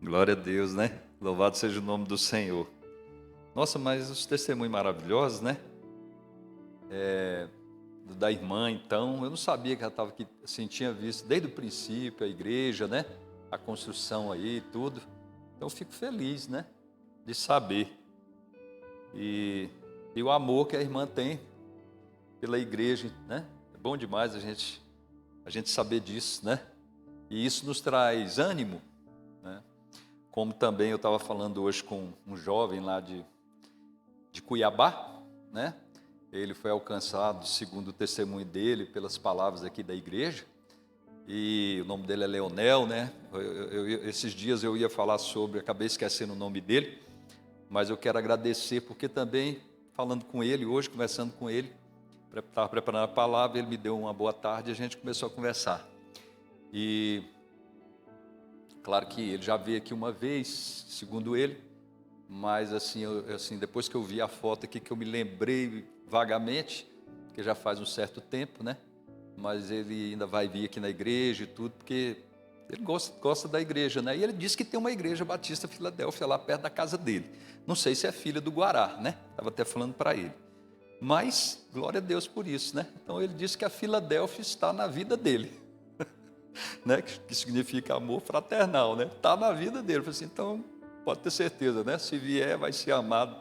Glória a Deus, né? Louvado seja o nome do Senhor. Nossa, mas os testemunhos maravilhosos, né? Da irmã, então, eu não sabia que ela estava aqui, assim, tinha visto desde o princípio a igreja, né? A construção aí, tudo. Então, eu fico feliz, né? De saber. E, e o amor que a irmã tem pela igreja, né? É bom demais a gente saber disso, né? E isso nos traz ânimo, né? Como também eu estava falando hoje com um jovem lá de Cuiabá, né? Ele foi alcançado, segundo o testemunho dele, pelas palavras aqui da igreja, e o nome dele é Leonel, né? Esses dias eu ia falar sobre, acabei esquecendo o nome dele, mas eu quero agradecer, porque também, falando com ele hoje, conversando com ele, estava preparando a palavra, ele me deu uma boa tarde e a gente começou a conversar. E claro que ele já veio aqui uma vez, segundo ele, mas assim, assim, depois que eu vi a foto aqui, que eu me lembrei vagamente, que já faz um certo tempo, né? Mas ele ainda vai vir aqui na igreja e tudo, porque ele gosta da igreja, né? E ele disse que tem uma igreja Batista Filadélfia lá perto da casa dele. Não sei se é filha do Guará, né? Estava até falando para ele. Mas, glória a Deus por isso, né? Então ele disse que a Filadélfia está na vida dele, né? Que significa amor fraternal, né? Está na vida dele. Eu falei assim, então pode ter certeza, né? Se vier, vai ser amado,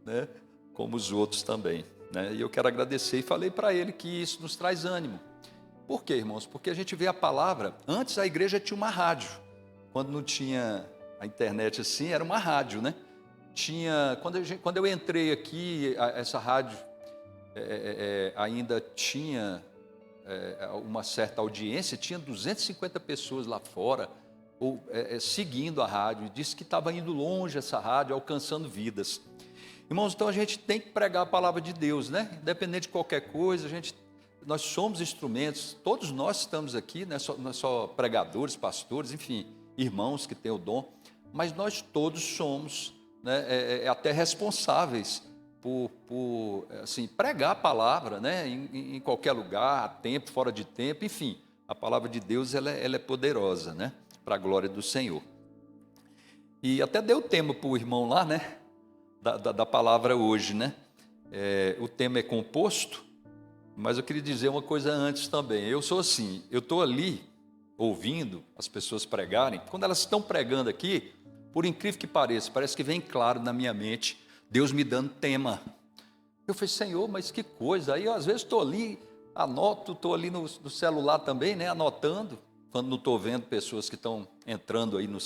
né? Como os outros também, né? E eu quero agradecer e falei para ele que isso nos traz ânimo. Por quê, irmãos? Porque a gente vê a palavra. Antes a igreja tinha uma rádio. Quando não tinha a internet assim, era uma rádio, né? Tinha, quando eu entrei aqui, essa rádio ainda tinha uma certa audiência, tinha 250 pessoas lá fora, seguindo a rádio, e disse que estava indo longe essa rádio, alcançando vidas. Irmãos, então a gente tem que pregar a palavra de Deus, né? Independente de qualquer coisa, nós somos instrumentos, todos nós estamos aqui, não é só pregadores, pastores, enfim, irmãos que têm o dom, mas nós todos somos, né, até responsáveis por assim, pregar a palavra, né, em qualquer lugar, a tempo, fora de tempo, enfim, a palavra de Deus ela é poderosa, né, para a glória do Senhor. E até deu tema para o irmão lá, né, da palavra hoje, né, o tema é composto, mas eu queria dizer uma coisa antes também. Eu sou assim, eu estou ali ouvindo as pessoas pregarem, quando elas estão pregando aqui, por incrível que pareça, parece que vem claro na minha mente, Deus me dando tema. Eu falei, Senhor, mas que coisa. Aí eu, às vezes estou ali, anoto, estou ali no celular também, né, anotando, quando não estou vendo pessoas que estão entrando aí no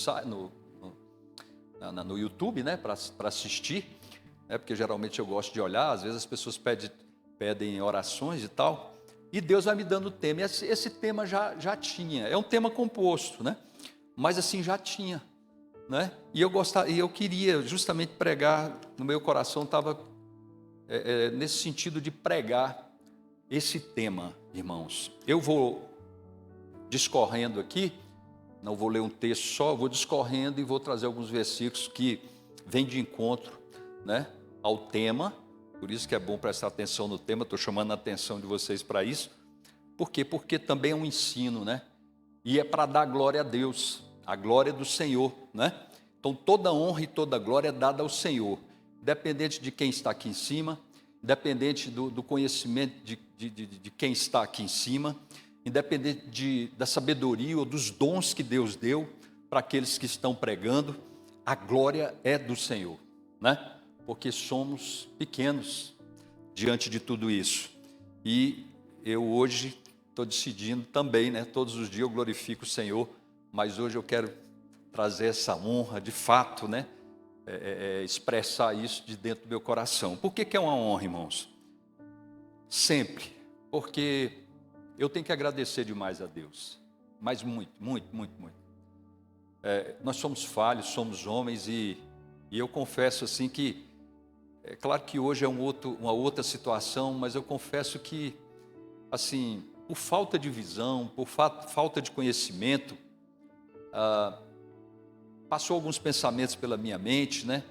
YouTube, né, para assistir, porque geralmente eu gosto de olhar, às vezes as pessoas pedem orações e tal, e Deus vai me dando tema. Esse tema já tinha, é um tema composto, né? Mas assim já tinha, né? E eu queria justamente pregar, no meu coração estava nesse sentido de pregar esse tema, irmãos. Eu vou discorrendo aqui, não vou ler um texto só, vou discorrendo e vou trazer alguns versículos que vêm de encontro, né, ao tema. Por isso que é bom prestar atenção no tema, estou chamando a atenção de vocês para isso. Por quê? Porque também é um ensino, né? E é para dar glória a Deus, a glória do Senhor, né? Então toda honra e toda glória é dada ao Senhor, independente de quem está aqui em cima, independente do conhecimento de quem está aqui em cima, independente da sabedoria ou dos dons que Deus deu para aqueles que estão pregando, a glória é do Senhor, né? Porque somos pequenos diante de tudo isso. E eu hoje estou decidindo também, né? Todos os dias eu glorifico o Senhor, mas hoje eu quero trazer essa honra de fato, né? Expressar isso de dentro do meu coração. Por que é uma honra, irmãos? Sempre. Porque eu tenho que agradecer demais a Deus. Mas muito, muito, muito, muito. Nós somos falhos, somos homens e eu confesso assim que é claro que hoje é uma outra situação, mas eu confesso que, assim, por falta de visão, por falta de conhecimento, passou alguns pensamentos pela minha mente, né?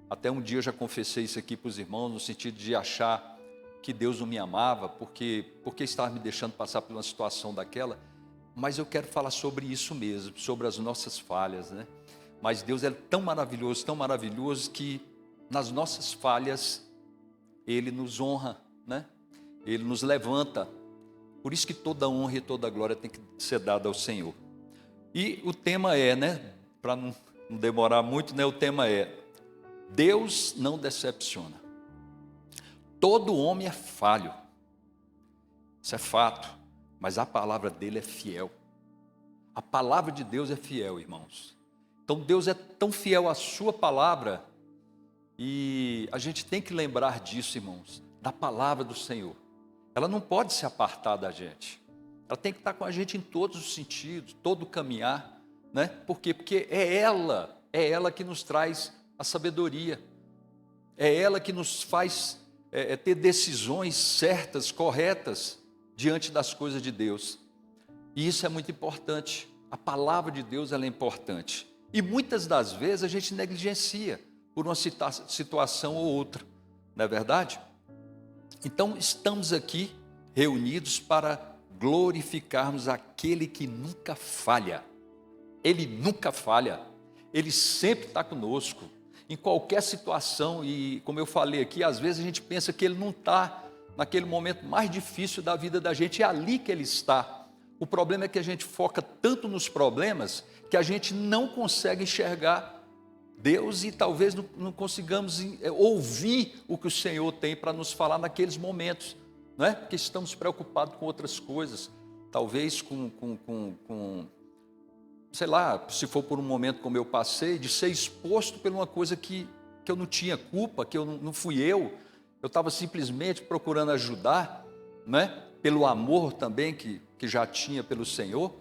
Até um dia eu já confessei isso aqui para os irmãos, no sentido de achar que Deus não me amava, porque estava me deixando passar por uma situação daquela. Mas eu quero falar sobre isso mesmo, sobre as nossas falhas, né? mas Deus é tão maravilhoso que nas nossas falhas Ele nos honra, né? Ele nos levanta. Por isso que toda honra e toda glória tem que ser dada ao Senhor. E o tema é, né? Para não demorar muito, né? O tema é: Deus não decepciona. Todo homem é falho. Isso é fato. Mas a palavra dele é fiel. A palavra de Deus é fiel, irmãos. Então Deus é tão fiel à sua palavra, e a gente tem que lembrar disso, irmãos, da palavra do Senhor. Ela não pode se apartar da gente. Ela tem que estar com a gente em todos os sentidos, todo o caminhar, né? Por quê? Porque é ela que nos traz a sabedoria. É ela que nos faz ter decisões certas, corretas, diante das coisas de Deus. E isso é muito importante. A palavra de Deus, ela é importante. E muitas das vezes a gente negligencia por uma situação ou outra, não é verdade? Então estamos aqui reunidos para glorificarmos aquele que nunca falha. Ele nunca falha, Ele sempre está conosco, em qualquer situação. E como eu falei aqui, às vezes a gente pensa que Ele não está naquele momento mais difícil da vida da gente, é ali que Ele está. O problema é que a gente foca tanto nos problemas que a gente não consegue enxergar Deus, e talvez não consigamos ouvir o que o Senhor tem para nos falar naqueles momentos, não é? Porque estamos preocupados com outras coisas, talvez sei lá, se for por um momento como eu passei, de ser exposto por uma coisa que eu não tinha culpa, que não fui eu estava simplesmente procurando ajudar, né? Pelo amor também que já tinha pelo Senhor,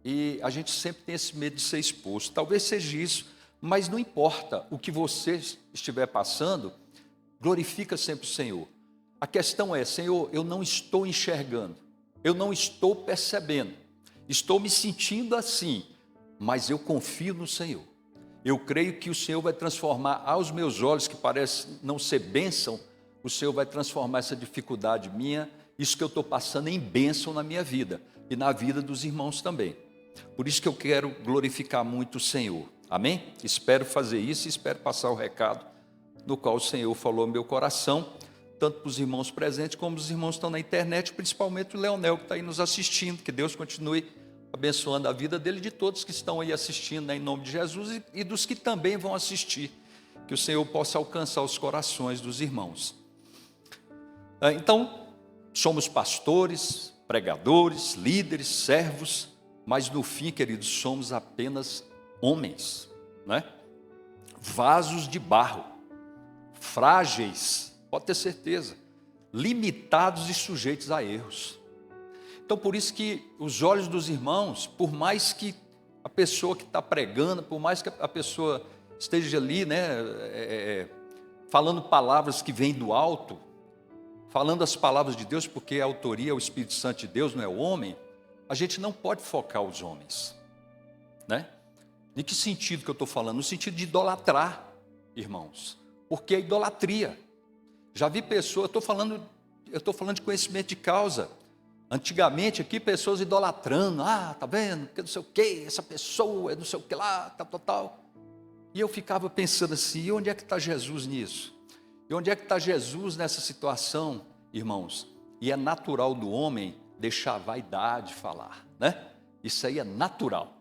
e a gente sempre tem esse medo de ser exposto. Talvez seja isso, mas não importa o que você estiver passando, glorifica sempre o Senhor. A questão é: Senhor, eu não estou enxergando, eu não estou percebendo, estou me sentindo assim, mas eu confio no Senhor. Eu creio que o Senhor vai transformar aos meus olhos, que parece não ser bênção, o Senhor vai transformar essa dificuldade minha, isso que eu estou passando, em bênção na minha vida e na vida dos irmãos também. Por isso que eu quero glorificar muito o Senhor. Amém? Espero fazer isso e espero passar o recado no qual o Senhor falou no meu coração, tanto para os irmãos presentes como os irmãos que estão na internet, principalmente o Leonel, que está aí nos assistindo. Que Deus continue abençoando a vida dele e de todos que estão aí assistindo, né, em nome de Jesus, e dos que também vão assistir. Que o Senhor possa alcançar os corações dos irmãos. Então, somos pastores, pregadores, líderes, servos, mas no fim, queridos, somos apenas homens, né? Vasos de barro, frágeis, pode ter certeza, limitados e sujeitos a erros. Então, por isso que os olhos dos irmãos, por mais que a pessoa que está pregando, por mais que a pessoa esteja ali, né, falando palavras que vêm do alto, falando as palavras de Deus, porque a autoria é o Espírito Santo de Deus, não é o homem, a gente não pode focar os homens, né? Em que sentido que eu estou falando? No sentido de idolatrar, irmãos, porque é idolatria. Já vi pessoas, eu estou falando de conhecimento de causa. Antigamente aqui, pessoas idolatrando, tá vendo, que não sei o que, essa pessoa é não sei o que lá, tal. E eu ficava pensando assim: e onde é que está Jesus nisso? E onde é que está Jesus nessa situação, irmãos? E é natural do homem deixar a vaidade falar, né? Isso aí é natural.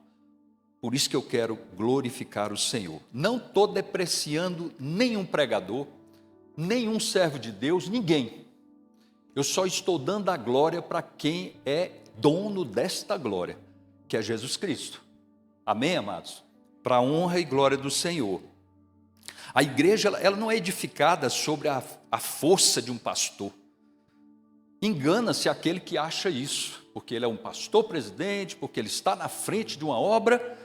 Por isso que eu quero glorificar o Senhor. Não estou depreciando nenhum pregador, nenhum servo de Deus, ninguém. Eu só estou dando a glória para quem é dono desta glória, que é Jesus Cristo. Amém, amados? Para a honra e glória do Senhor. A igreja, ela não é edificada sobre a força de um pastor. Engana-se aquele que acha isso, porque ele é um pastor presidente, porque ele está na frente de uma obra,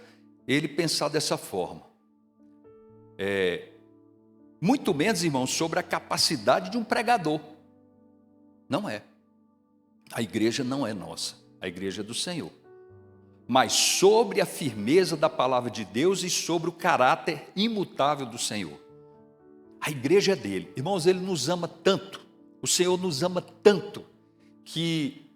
ele pensar dessa forma. Muito menos, irmãos, sobre a capacidade de um pregador. Não é. A igreja não é nossa, a igreja é do Senhor. Mas sobre a firmeza da palavra de Deus e sobre o caráter imutável do Senhor. A igreja é dele. Irmãos, ele nos ama tanto, o Senhor nos ama tanto, que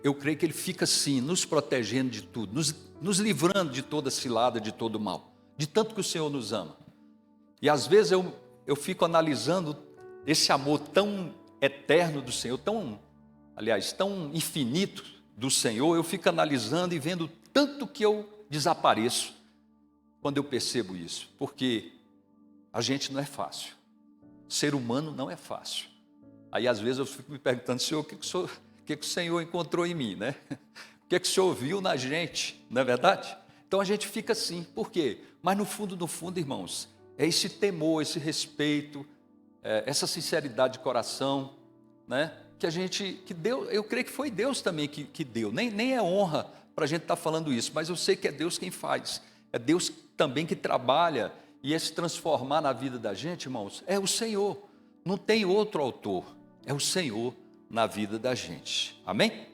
eu creio que ele fica assim, nos protegendo de tudo, nos livrando de toda cilada, de todo mal, de tanto que o Senhor nos ama. E às vezes eu fico analisando esse amor tão eterno do Senhor, tão infinito do Senhor, eu fico analisando e vendo tanto que eu desapareço quando eu percebo isso, porque a gente não é fácil, ser humano não é fácil. Aí às vezes eu fico me perguntando, Senhor, o que o Senhor encontrou em mim, né? O que o Senhor viu na gente, não é verdade? Então a gente fica assim, por quê? Mas no fundo, irmãos, é esse temor, esse respeito, essa sinceridade de coração, né? Que Deus, eu creio que foi Deus também que deu, nem é honra para a gente estar falando isso, mas eu sei que é Deus quem faz, é Deus também que trabalha, e esse transformar na vida da gente, irmãos, é o Senhor, não tem outro autor, é o Senhor na vida da gente, amém?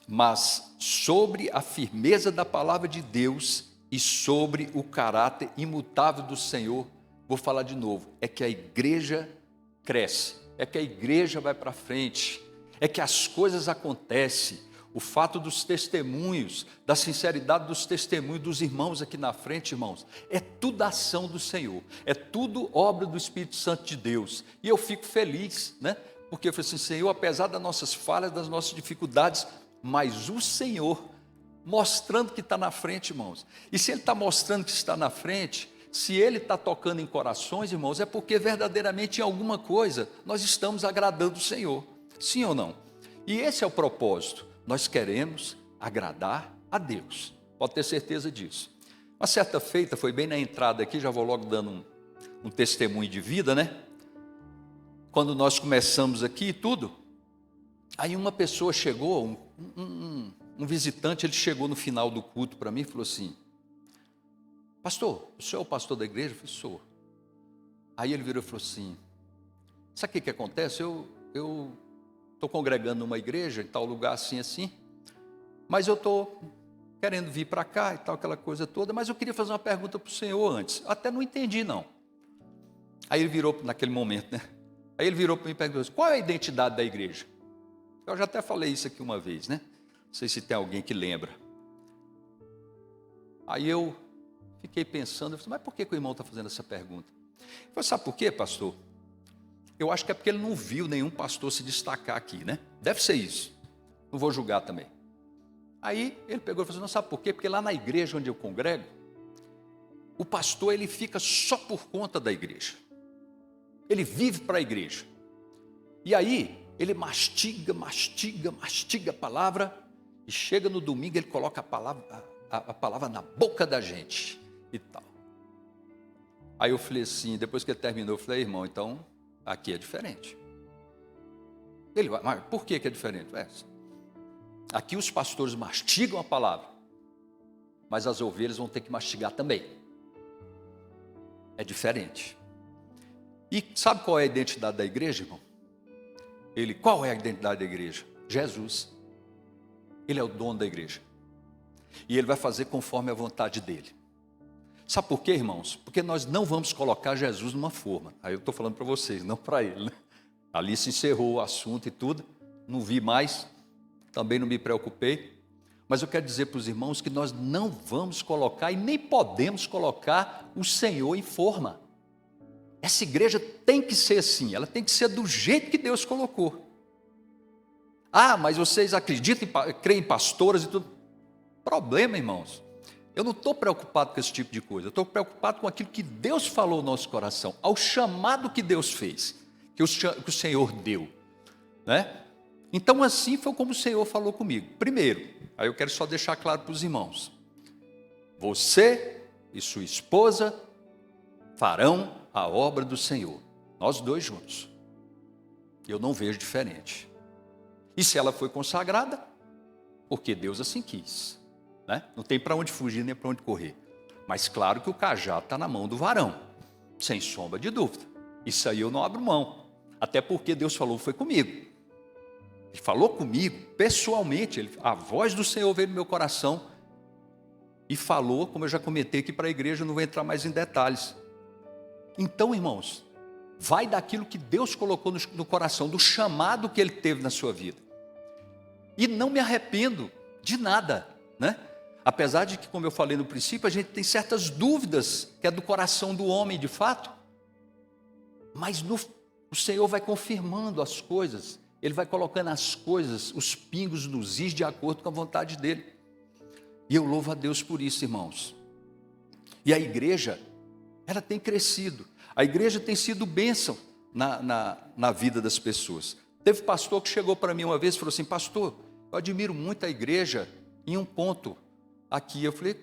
Mas sobre a firmeza da palavra de Deus e sobre o caráter imutável do Senhor, vou falar de novo, é que a igreja cresce, é que a igreja vai para frente, é que as coisas acontecem. O fato dos testemunhos, da sinceridade dos testemunhos dos irmãos aqui na frente, irmãos, é tudo ação do Senhor, é tudo obra do Espírito Santo de Deus. E eu fico feliz, né? Porque eu falei assim, Senhor, apesar das nossas falhas, das nossas dificuldades, mas o Senhor mostrando que está na frente, irmãos. E se Ele está mostrando que está na frente, se Ele está tocando em corações, irmãos, é porque verdadeiramente em alguma coisa nós estamos agradando o Senhor. Sim ou não? E esse é o propósito. Nós queremos agradar a Deus. Pode ter certeza disso. Uma certa feita, foi bem na entrada aqui, já vou logo dando um testemunho de vida, né? Quando nós começamos aqui e tudo, aí uma pessoa chegou, um visitante, ele chegou no final do culto para mim e falou assim, pastor, o senhor é o pastor da igreja? Eu falei, sou. Aí ele virou e falou assim, sabe o que acontece? Eu estou congregando numa igreja em tal lugar assim, mas eu estou querendo vir para cá e tal, aquela coisa toda, mas eu queria fazer uma pergunta para o senhor antes. Até não entendi, não. Aí ele virou, naquele momento, né? Aí ele virou para mim e perguntou, qual é a identidade da igreja? Eu já até falei isso aqui uma vez, né? Não sei se tem alguém que lembra. Aí eu fiquei pensando, eu falei, mas por que o irmão está fazendo essa pergunta? Eu falei, sabe por quê, pastor? Eu acho que é porque ele não viu nenhum pastor se destacar aqui, né? Deve ser isso. Não vou julgar também. Aí ele pegou e falou, não sabe por quê? Porque lá na igreja onde eu congrego, o pastor ele fica só por conta da igreja. Ele vive para a igreja. E aí ele mastiga a palavra, e chega no domingo ele coloca a palavra na boca da gente e tal. Aí eu falei assim, depois que ele terminou, eu falei, irmão, então aqui é diferente. Ele vai, mas por que é diferente? Aqui os pastores mastigam a palavra, mas as ovelhas vão ter que mastigar também. É diferente. E sabe qual é a identidade da igreja, irmão? Qual é a identidade da igreja? Jesus. Ele é o dono da igreja. E ele vai fazer conforme a vontade dele. Sabe por quê, irmãos? Porque nós não vamos colocar Jesus numa forma. Aí eu estou falando para vocês, não para ele, né? Ali se encerrou o assunto e tudo. Não vi mais. Também não me preocupei. Mas eu quero dizer para os irmãos que nós não vamos colocar e nem podemos colocar o Senhor em forma. Essa igreja tem que ser assim, ela tem que ser do jeito que Deus colocou. Ah, mas vocês acreditam, creem em pastoras e tudo. Problema, irmãos. Eu não estou preocupado com esse tipo de coisa, eu estou preocupado com aquilo que Deus falou no nosso coração, ao chamado que Deus fez, que o Senhor deu, né? Então assim foi como o Senhor falou comigo. Primeiro, aí eu quero só deixar claro para os irmãos, você e sua esposa farão a obra do Senhor, nós dois juntos, eu não vejo diferente. E se ela foi consagrada, porque Deus assim quis, né? Não tem para onde fugir nem para onde correr, mas claro que o cajado está na mão do varão, sem sombra de dúvida, isso aí eu não abro mão, até porque Deus falou, foi comigo, Ele falou comigo pessoalmente, a voz do Senhor veio no meu coração e falou, como eu já comentei aqui para a igreja, eu não vou entrar mais em detalhes. Então, irmãos, vai daquilo que Deus colocou no coração, do chamado que Ele teve na sua vida. E não me arrependo de nada, né? Apesar de que, como eu falei no princípio, a gente tem certas dúvidas, que é do coração do homem de fato, mas o Senhor vai confirmando as coisas, Ele vai colocando as coisas, os pingos nos is, de acordo com a vontade dEle. E eu louvo a Deus por isso, irmãos. E a igreja, ela tem crescido, a igreja tem sido bênção na vida das pessoas. Teve pastor que chegou para mim uma vez e falou assim: pastor, eu admiro muito a igreja em um ponto aqui. Eu falei: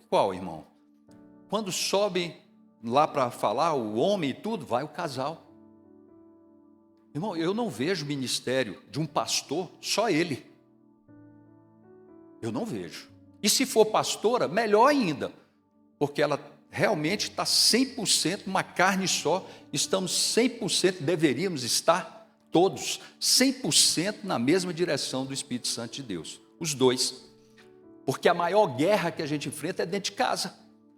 qual, irmão? Quando sobem lá para falar, o homem e tudo, vai o casal. Irmão, eu não vejo ministério de um pastor, só ele. Eu não vejo. E se for pastora, melhor ainda, porque ela realmente está 100% uma carne só, estamos 100%, deveríamos estar todos 100% na mesma direção do Espírito Santo de Deus, os dois. Porque a maior guerra que a gente enfrenta é dentro de casa,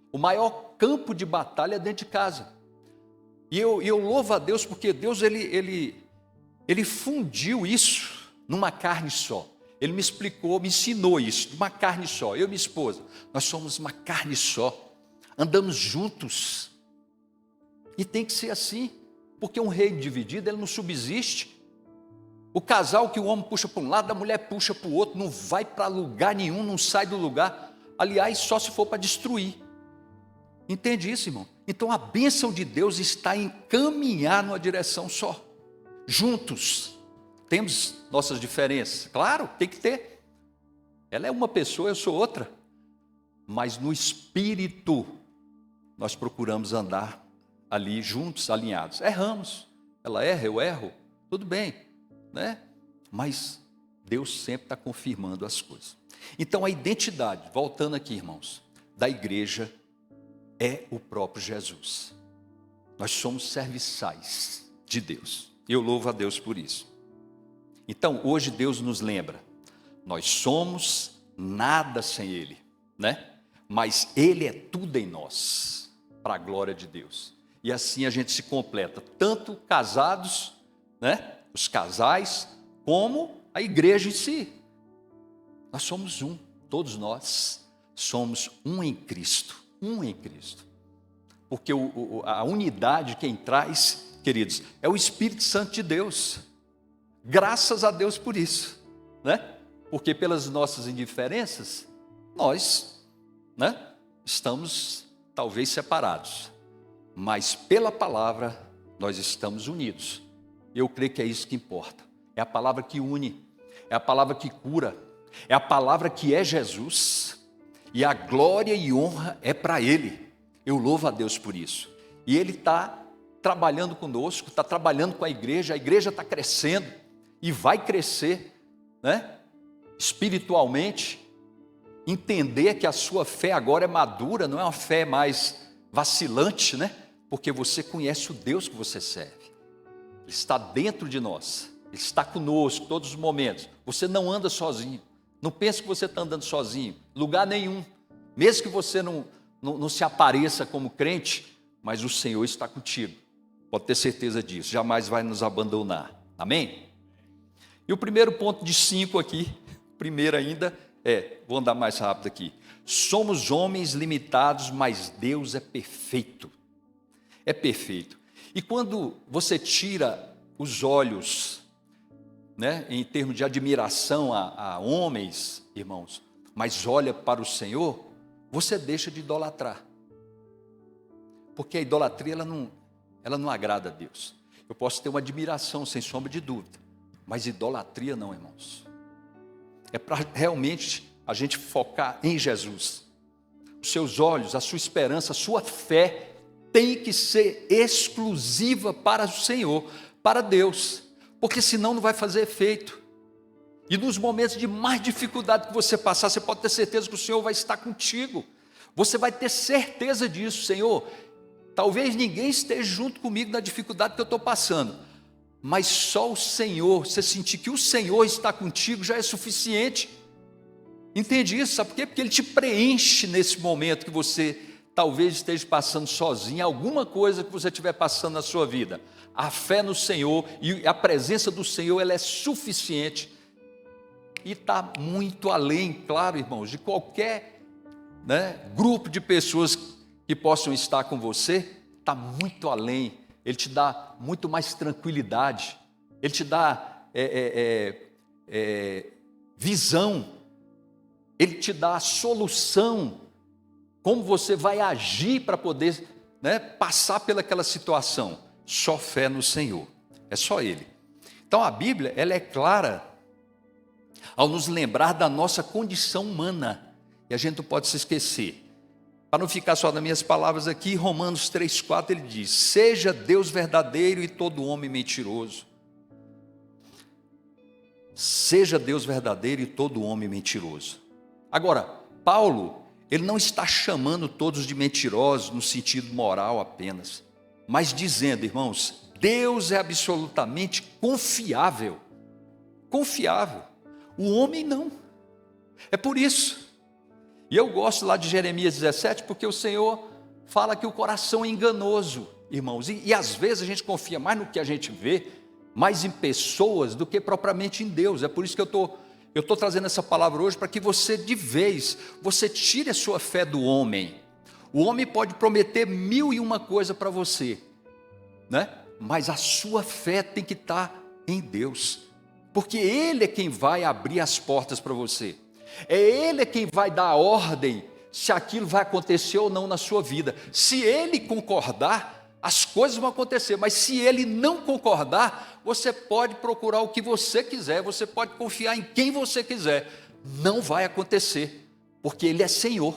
o maior campo de batalha é dentro de casa. E eu louvo a Deus, porque Deus ele fundiu isso numa carne só. Ele me explicou, me ensinou isso, uma carne só. Eu e minha esposa, nós somos uma carne só, andamos juntos. E tem que ser assim, porque um reino dividido, ele não subsiste. O casal que o homem puxa para um lado, a mulher puxa para o outro, não vai para lugar nenhum, não sai do lugar. Aliás, só se for para destruir. Entende isso, irmão? Então a bênção de Deus está em caminhar numa direção só, juntos. Temos nossas diferenças, claro, tem que ter. Ela é uma pessoa, eu sou outra. Mas no espírito, nós procuramos andar ali juntos, alinhados. Erramos, ela erra, eu erro, tudo bem, né? Mas Deus sempre está confirmando as coisas. Então a identidade, voltando aqui, irmãos, da igreja é o próprio Jesus. Nós somos serviçais de Deus. Eu louvo a Deus por isso. Então, hoje Deus nos lembra, nós somos nada sem Ele, né? Mas Ele é tudo em nós, para a glória de Deus. E assim a gente se completa, tanto casados, né? Os casais, como a igreja em si. Nós somos um, todos nós somos um em Cristo, um em Cristo. Porque a unidade quem traz, queridos, é o Espírito Santo de Deus. Graças a Deus por isso, né? Porque pelas nossas indiferenças, nós, né, estamos talvez separados, mas pela palavra nós estamos unidos. Eu creio que é isso que importa. É a palavra que une, é a palavra que cura, é a palavra que é Jesus, e a glória e honra é para Ele. Eu louvo a Deus por isso. E Ele está trabalhando conosco, está trabalhando com a igreja está crescendo, e vai crescer, né? Espiritualmente, entender que a sua fé agora é madura, não é uma fé mais vacilante, né? Porque você conhece o Deus que você serve, Ele está dentro de nós, Ele está conosco todos os momentos. Você não anda sozinho, não pense que você está andando sozinho, lugar nenhum, mesmo que você não se apareça como crente, mas o Senhor está contigo, pode ter certeza disso, jamais vai nos abandonar, amém? E o primeiro ponto de 5 aqui, primeiro ainda, vou andar mais rápido aqui. Somos homens limitados, mas Deus é perfeito. É perfeito. E quando você tira os olhos, né, em termos de admiração a homens, irmãos, mas olha para o Senhor, você deixa de idolatrar. Porque a idolatria, ela não agrada a Deus. Eu posso ter uma admiração, sem sombra de dúvida, mas idolatria não, irmãos. É para realmente a gente focar em Jesus. Os seus olhos, a sua esperança, a sua fé tem que ser exclusiva para o Senhor, para Deus, porque senão não vai fazer efeito. E nos momentos de mais dificuldade que você passar, você pode ter certeza que o Senhor vai estar contigo. Você vai ter certeza disso. Senhor, talvez ninguém esteja junto comigo na dificuldade que eu estou passando, mas só o Senhor, você sentir que o Senhor está contigo já é suficiente. Entende isso? Sabe por quê? Porque Ele te preenche nesse momento que você talvez esteja passando sozinho, alguma coisa que você estiver passando na sua vida. A fé no Senhor e a presença do Senhor, ela é suficiente e está muito além, claro, irmãos, de qualquer, grupo de pessoas que possam estar com você, está muito além. Ele te dá muito mais tranquilidade, ele te dá visão, ele te dá a solução, como você vai agir para poder passar pelaquela situação. Só fé no Senhor, é só Ele. Então a Bíblia, ela é clara ao nos lembrar da nossa condição humana, e a gente não pode se esquecer. Para não ficar só nas minhas palavras aqui, Romanos 3,4 ele diz: seja Deus verdadeiro e todo homem mentiroso. Seja Deus verdadeiro e todo homem mentiroso. Agora, Paulo, ele não está chamando todos de mentirosos no sentido moral apenas, mas dizendo, irmãos, Deus é absolutamente confiável. Confiável. O homem não. É por isso. E eu gosto lá de Jeremias 17, porque o Senhor fala que o coração é enganoso, irmãos. E às vezes a gente confia mais no que a gente vê, mais em pessoas do que propriamente em Deus. É por isso que eu estou trazendo essa palavra hoje, para que você de vez, você tire a sua fé do homem. O homem pode prometer 1001 coisa para você, mas a sua fé tem que estar em Deus, porque Ele é quem vai abrir as portas para você. É Ele quem vai dar a ordem se aquilo vai acontecer ou não na sua vida. Se Ele concordar, as coisas vão acontecer, mas se Ele não concordar, você pode procurar o que você quiser, você pode confiar em quem você quiser, não vai acontecer, porque Ele é Senhor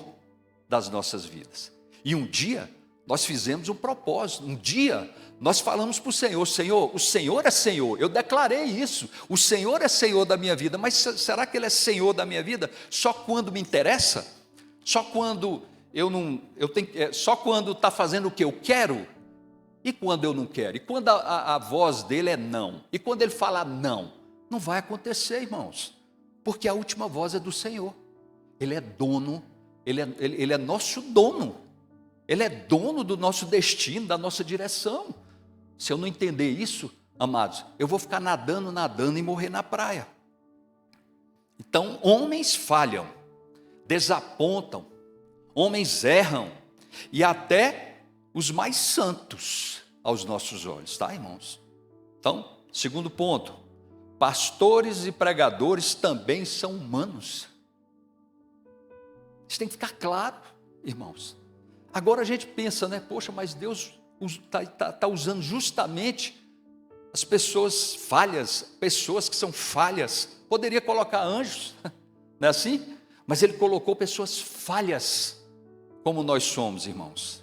das nossas vidas. E um dia nós fizemos um propósito, um dia nós falamos para o Senhor: Senhor, o Senhor é Senhor, eu declarei isso, o Senhor é Senhor da minha vida, mas será que Ele é Senhor da minha vida só quando me interessa? Só quando só quando está fazendo o que eu quero? E quando eu não quero? E quando a voz dele é não? E quando ele fala não? Não vai acontecer, irmãos, porque a última voz é do Senhor. Ele é dono, ele é nosso dono, Ele é dono do nosso destino, da nossa direção. Se eu não entender isso, amados, eu vou ficar nadando e morrer na praia. Então, homens falham, desapontam, homens erram, e até os mais santos aos nossos olhos, tá, irmãos? Então, segundo ponto, pastores e pregadores também são humanos. Isso tem que ficar claro, irmãos. Agora a gente pensa, poxa, mas Deus está usando justamente as pessoas falhas, pessoas que são falhas. Poderia colocar anjos, não é assim? Mas Ele colocou pessoas falhas, como nós somos, irmãos.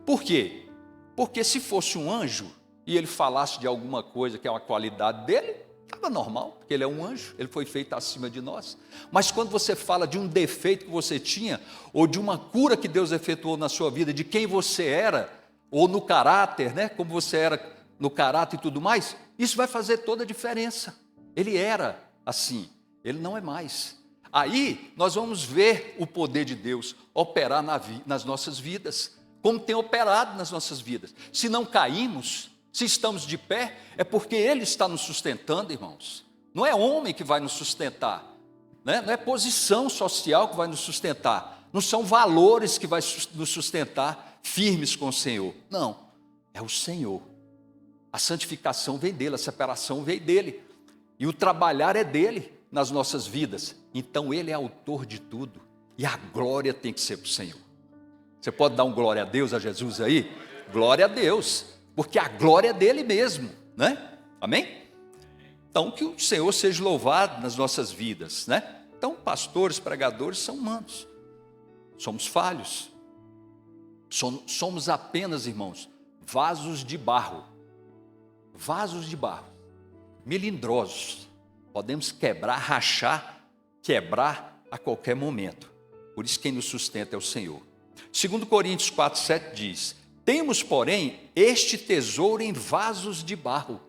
Por quê? Porque se fosse um anjo e ele falasse de alguma coisa que é uma qualidade dele, estava normal, porque ele é um anjo, ele foi feito acima de nós. Mas quando você fala de um defeito que você tinha, ou de uma cura que Deus efetuou na sua vida, de quem você era, ou no caráter, como você era no caráter e tudo mais, isso vai fazer toda a diferença. Ele era assim, ele não é mais. Aí nós vamos ver o poder de Deus operar nas nossas vidas, como tem operado nas nossas vidas. Se não caímos, se estamos de pé, é porque Ele está nos sustentando, irmãos. Não é homem que vai nos sustentar, não é posição social que vai nos sustentar, não são valores que vai nos sustentar firmes com o Senhor. Não, é o Senhor. A santificação vem dele, a separação vem dele, e o trabalhar é dele nas nossas vidas. Então Ele é autor de tudo, e a glória tem que ser para o Senhor. Você pode dar um glória a Deus, a Jesus aí? Glória a Deus, porque a glória é dele mesmo, Amém? Então que o Senhor seja louvado nas nossas vidas, Então pastores, pregadores são humanos, somos falhos, somos apenas, irmãos, vasos de barro, melindrosos, podemos quebrar, rachar, quebrar a qualquer momento. Por isso quem nos sustenta é o Senhor. 2 Coríntios 4,7 diz: temos, porém, este tesouro em vasos de barro,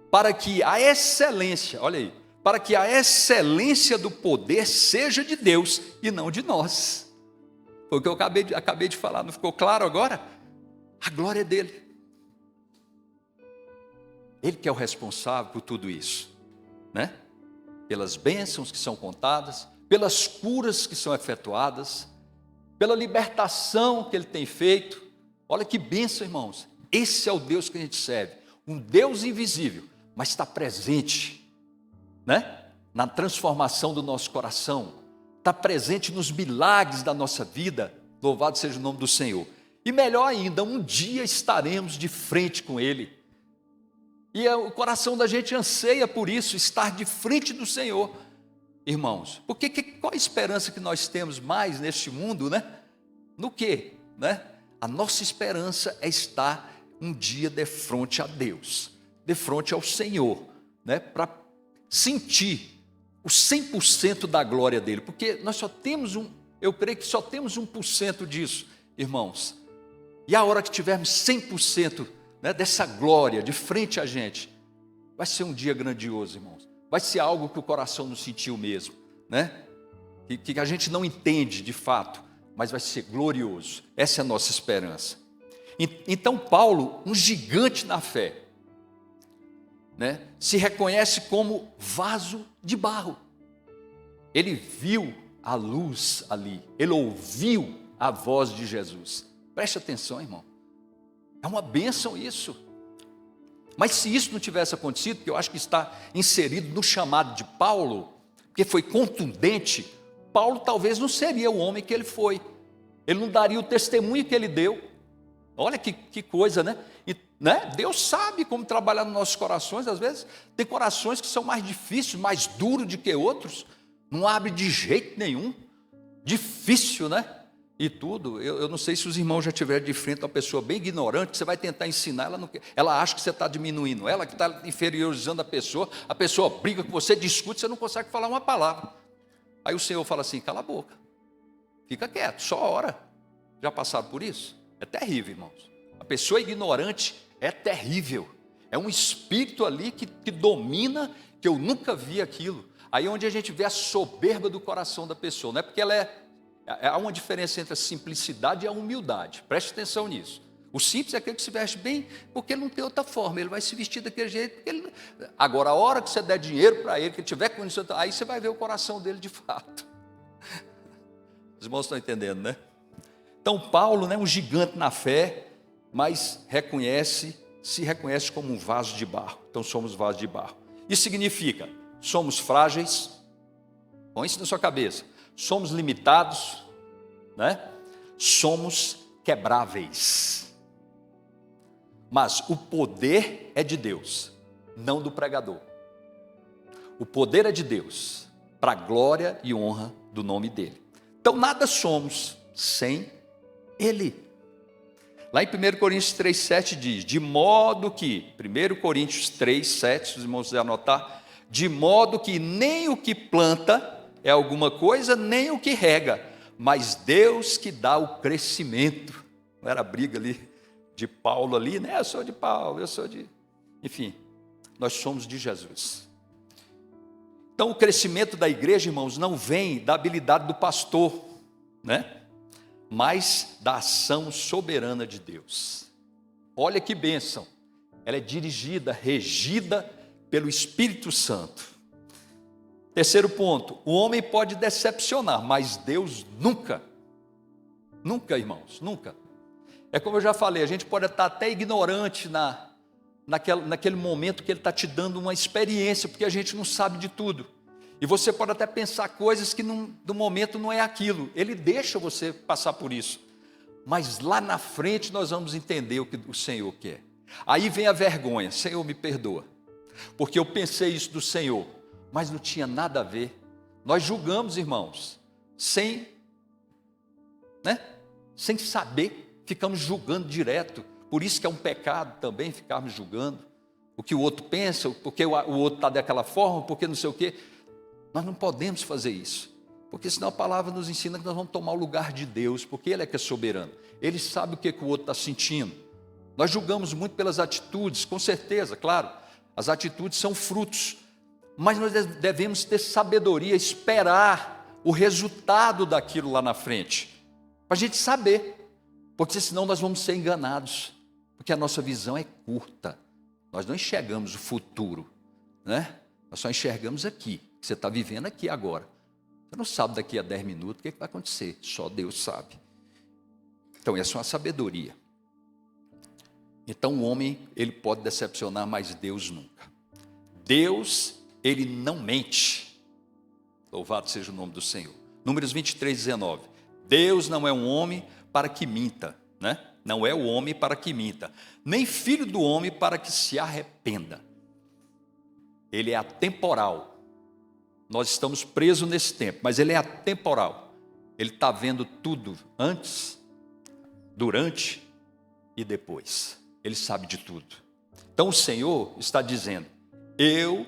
para que a excelência, olha aí, para que a excelência do poder seja de Deus e não de nós. Foi o que eu acabei de falar, não ficou claro agora? A glória é dele. Ele que é o responsável por tudo isso, né? Pelas bênçãos que são contadas, pelas curas que são efetuadas, pela libertação que ele tem feito. Olha que bênção, irmãos. Esse é o Deus que a gente serve, um Deus invisível, mas está presente, né? Na transformação do nosso coração, está presente nos milagres da nossa vida. Louvado seja o nome do Senhor. E melhor ainda, um dia estaremos de frente com Ele. E o coração da gente anseia por isso, estar de frente do Senhor, irmãos. Porque qual a esperança que nós temos mais neste mundo, né? No quê? Né? A nossa esperança é estar um dia de frente a Deus, de frente ao Senhor, né? Para sentir o 100% da glória dele. Porque nós só temos eu creio que só temos 1% disso, irmãos. E a hora que tivermos 100%, né, dessa glória de frente a gente, vai ser um dia grandioso, irmãos. Vai ser algo que o coração não sentiu mesmo, né? Que a gente não entende de fato, mas vai ser glorioso. Essa é a nossa esperança. Então Paulo, um gigante na fé, né, se reconhece como vaso de barro. Ele viu a luz ali, ele ouviu a voz de Jesus. Preste atenção, irmão. É uma bênção isso. Mas se isso não tivesse acontecido, que eu acho que está inserido no chamado de Paulo, porque foi contundente, Paulo talvez não seria o homem que ele foi. Ele não daria o testemunho que ele deu. Olha que coisa, né? Né? Deus sabe como trabalhar nos nossos corações. Às vezes tem corações que são mais difíceis, mais duros do que outros. Não abre de jeito nenhum. Difícil, né? E tudo, eu não sei se os irmãos já tiveram de frente a uma pessoa bem ignorante, que você vai tentar ensinar, ela acha que você está diminuindo ela, que está inferiorizando a pessoa briga com você, discute, você não consegue falar uma palavra. Aí o Senhor fala assim, cala a boca, fica quieto, só ora. Já passaram por isso? É terrível, irmãos. A pessoa ignorante é terrível, é um espírito ali que domina, que eu nunca vi aquilo. Aí onde a gente vê a soberba do coração da pessoa, não é porque ela há uma diferença entre a simplicidade e a humildade, preste atenção nisso. O simples é aquele que se veste bem, porque ele não tem outra forma, ele vai se vestir daquele jeito. Agora, a hora que você der dinheiro para ele, que ele tiver condição, aí você vai ver o coração dele de fato. Os irmãos estão entendendo, né? Então, Paulo, né, um gigante na fé, mas se reconhece como um vaso de barro. Então, somos vasos de barro. Isso significa, somos frágeis, põe isso na sua cabeça. Somos limitados, né? Somos quebráveis. Mas o poder é de Deus, não do pregador. O poder é de Deus, para a glória e honra do nome dele. Então nada somos sem ele. Lá em 1 Coríntios 3,7 diz, de modo que, 1 Coríntios 3,7, se os irmãos quiserem anotar, de modo que nem o que planta é alguma coisa, nem o que rega, mas Deus que dá o crescimento. Não era a briga ali de Paulo ali, né? Eu sou de Paulo, eu sou de... Enfim, nós somos de Jesus. Então o crescimento da igreja, irmãos, não vem da habilidade do pastor, né? Mas da ação soberana de Deus. Olha que bênção. Ela é dirigida, regida pelo Espírito Santo. Terceiro ponto, o homem pode decepcionar, mas Deus nunca, irmãos, nunca. É como eu já falei, a gente pode estar até ignorante naquele momento que Ele está te dando uma experiência, porque a gente não sabe de tudo. E você pode até pensar coisas que no momento não é aquilo. Ele deixa você passar por isso. Mas lá na frente nós vamos entender o que o Senhor quer. Aí vem a vergonha, Senhor, me perdoa, porque eu pensei isso do Senhor, mas não tinha nada a ver. Nós julgamos, irmãos, sem saber, ficamos julgando direto. Por isso que é um pecado também ficarmos julgando o que o outro pensa, porque o outro está daquela forma, porque não sei o quê. Nós não podemos fazer isso, porque senão a palavra nos ensina que nós vamos tomar o lugar de Deus, porque Ele é que é soberano. Ele sabe o que o outro está sentindo. Nós julgamos muito pelas atitudes, com certeza, claro, as atitudes são frutos, mas nós devemos ter sabedoria, esperar o resultado daquilo lá na frente. para a gente saber, porque senão nós vamos ser enganados, porque a nossa visão é curta, nós não enxergamos o futuro, né? Nós só enxergamos aqui, que você está vivendo aqui agora. Você não sabe daqui a 10 minutos o que vai acontecer, só Deus sabe. Então essa é uma sabedoria. Então o homem, ele pode decepcionar, mas Deus nunca. Deus, ele não mente. Louvado seja o nome do Senhor. Números 23, 19. Deus não é um homem para que minta, né? Não é o homem para que minta, nem filho do homem para que se arrependa. Ele é atemporal. Nós estamos presos nesse tempo, mas ele é atemporal. Ele está vendo tudo antes, durante e depois. Ele sabe de tudo. Então o Senhor está dizendo: eu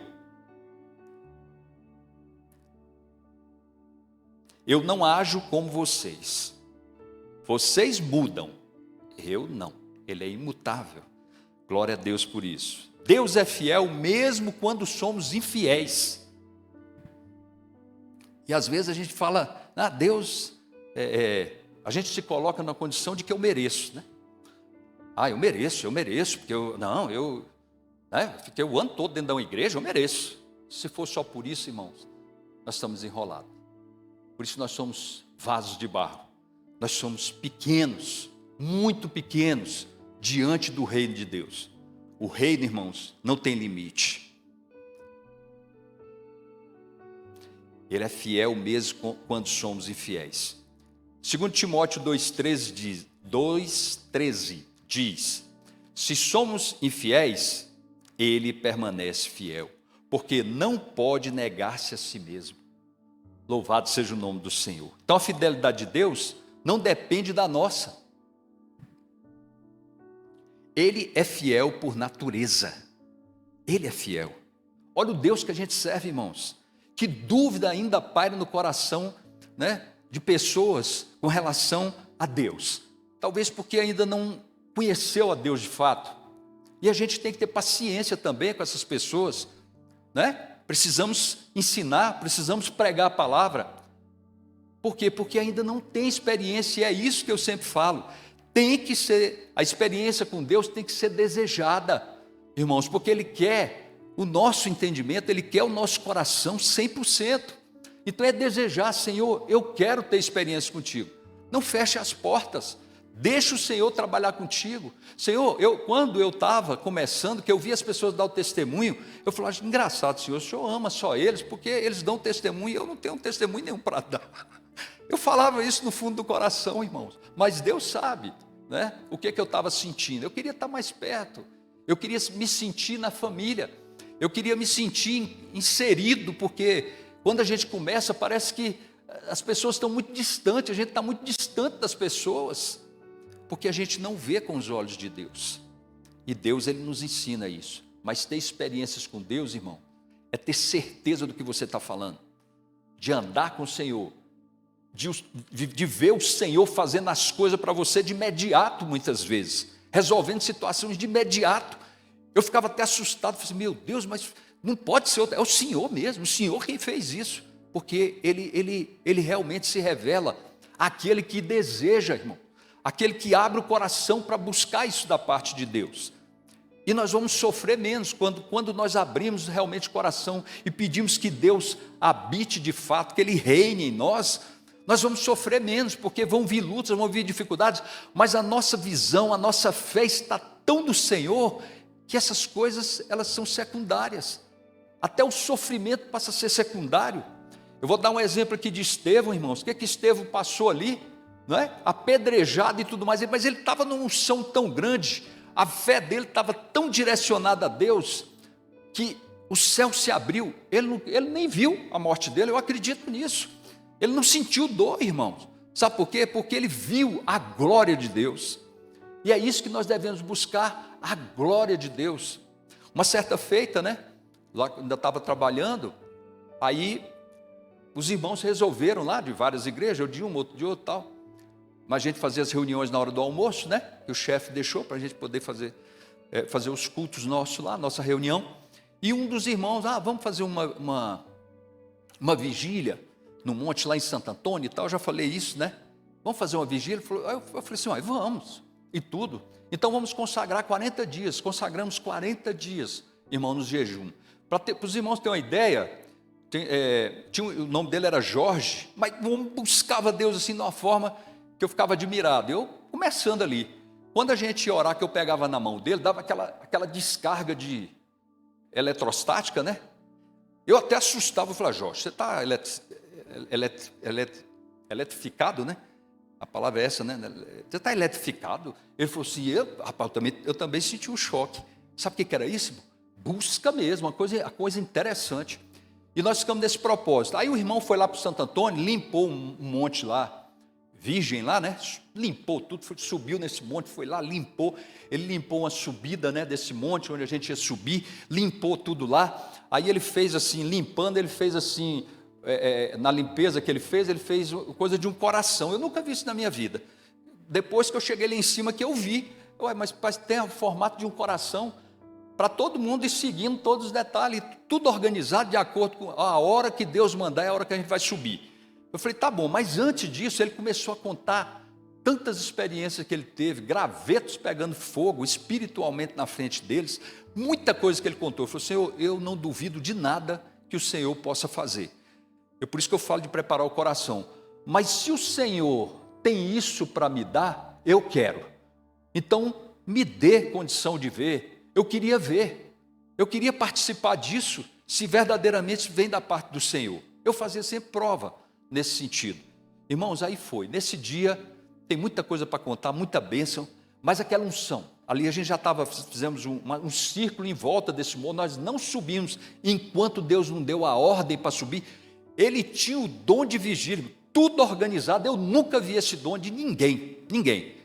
não ajo como vocês. Vocês mudam, eu não. Ele é imutável. Glória a Deus por isso. Deus é fiel mesmo quando somos infiéis. E às vezes a gente fala, Deus, a gente se coloca na condição de que eu mereço, né? Eu mereço, porque fiquei o ano todo dentro da igreja, eu mereço. Se for só por isso, irmãos, nós estamos enrolados. Por isso nós somos vasos de barro. Nós somos pequenos, muito pequenos, diante do reino de Deus. O reino, irmãos, não tem limite. Ele é fiel mesmo quando somos infiéis. 2 Timóteo 2,13 diz: se somos infiéis, ele permanece fiel, porque não pode negar-se a si mesmo. Louvado seja o nome do Senhor. Então a fidelidade de Deus não depende da nossa. Ele é fiel por natureza. Ele é fiel. Olha o Deus que a gente serve, irmãos. Que dúvida ainda paira no coração, né, de pessoas com relação a Deus. Talvez porque ainda não conheceu a Deus de fato. E a gente tem que ter paciência também com essas pessoas, né? Precisamos ensinar, precisamos pregar a palavra. Por quê? Porque ainda não tem experiência, e é isso que eu sempre falo. Tem que ser, a experiência com Deus tem que ser desejada, irmãos, porque Ele quer o nosso entendimento, Ele quer o nosso coração 100%. Então é desejar, Senhor, eu quero ter experiência contigo. Não feche as portas, deixa o Senhor trabalhar contigo. Senhor, quando eu estava começando, que eu vi as pessoas dar o testemunho, eu falava, engraçado, Senhor, o Senhor ama só eles, porque eles dão testemunho e eu não tenho testemunho nenhum para dar. Eu falava isso no fundo do coração, irmãos, mas Deus sabe, né, o que eu estava sentindo. Eu queria estar mais perto, eu queria me sentir na família, eu queria me sentir inserido, porque quando a gente começa, parece que as pessoas estão muito distantes, a gente está muito distante das pessoas, porque a gente não vê com os olhos de Deus. E Deus, Ele nos ensina isso. Mas ter experiências com Deus, irmão, é ter certeza do que você está falando, de andar com o Senhor, de ver o Senhor fazendo as coisas para você de imediato, muitas vezes, resolvendo situações de imediato. Eu ficava até assustado, falei assim, meu Deus, mas não pode ser outro, é o Senhor mesmo, o Senhor quem fez isso, porque Ele realmente se revela àquele que deseja, irmão, aquele que abre o coração para buscar isso da parte de Deus. E nós vamos sofrer menos quando nós abrimos realmente o coração e pedimos que Deus habite de fato, que Ele reine em nós. Nós vamos sofrer menos, porque vão vir lutas, vão vir dificuldades, mas a nossa visão, a nossa fé está tão do Senhor, que essas coisas, elas são secundárias. Até o sofrimento passa a ser secundário. Eu vou dar um exemplo aqui de Estevão, irmãos. O que Estevão passou ali? Não é? Apedrejado e tudo mais, mas ele estava numa unção tão grande, a fé dele estava tão direcionada a Deus, que o céu se abriu, ele nem viu a morte dele, eu acredito nisso, ele não sentiu dor, irmãos, sabe por quê? Porque ele viu a glória de Deus, e é isso que nós devemos buscar, a glória de Deus. Uma certa feita, né, lá ainda estava trabalhando, aí os irmãos resolveram lá, de várias igrejas, eu de uma, outro de outra tal, mas a gente fazia as reuniões na hora do almoço, né? Que o chefe deixou para a gente poder fazer os cultos nossos lá, nossa reunião. E um dos irmãos, vamos fazer uma vigília no monte lá em Santo Antônio e tal. Eu já falei isso, né? vamos fazer uma vigília? Eu falei assim, vamos, e tudo. Então vamos consagrar 40 dias, consagramos 40 dias, irmão, no jejum. Para os irmãos terem uma ideia, o nome dele era Jorge, mas o homem buscava Deus assim de uma forma que eu ficava admirado. Eu começando ali, quando a gente ia orar, que eu pegava na mão dele, dava aquela descarga de eletrostática, né? Eu até assustava, eu falava, Jorge, você está eletrificado, né? A palavra é essa, né? Você está eletrificado? Ele falou assim, rapaz, eu também senti um choque. Sabe o que era isso? Busca mesmo, uma coisa interessante. E nós ficamos nesse propósito. Aí o irmão foi lá para o Santo Antônio, limpou um monte lá, virgem lá, né? Limpou tudo, subiu nesse monte, foi lá, limpou. Ele limpou uma subida, né, desse monte onde a gente ia subir, limpou tudo lá. Aí ele fez assim, limpando, ele fez assim, na limpeza que ele fez coisa de um coração. Eu nunca vi isso na minha vida. Depois que eu cheguei lá em cima, que eu vi, mas tem o formato de um coração, para todo mundo ir seguindo todos os detalhes, tudo organizado de acordo com a hora que Deus mandar, é a hora que a gente vai subir. Eu falei, tá bom, mas antes disso ele começou a contar tantas experiências que ele teve, gravetos pegando fogo espiritualmente na frente deles, muita coisa que ele contou. Ele falou, Senhor, eu não duvido de nada que o Senhor possa fazer. Por isso que eu falo de preparar o coração. Mas se o Senhor tem isso para me dar, eu quero. Então, me dê condição de ver. Eu queria ver, eu queria participar disso, se verdadeiramente vem da parte do Senhor. Eu fazia sempre prova nesse sentido. Irmãos, aí foi. Nesse dia, tem muita coisa para contar, muita bênção, mas aquela unção. Ali a gente já fizemos um círculo em volta desse morro, nós não subimos enquanto Deus não deu a ordem para subir. Ele tinha o dom de vigília, tudo organizado, eu nunca vi esse dom de ninguém.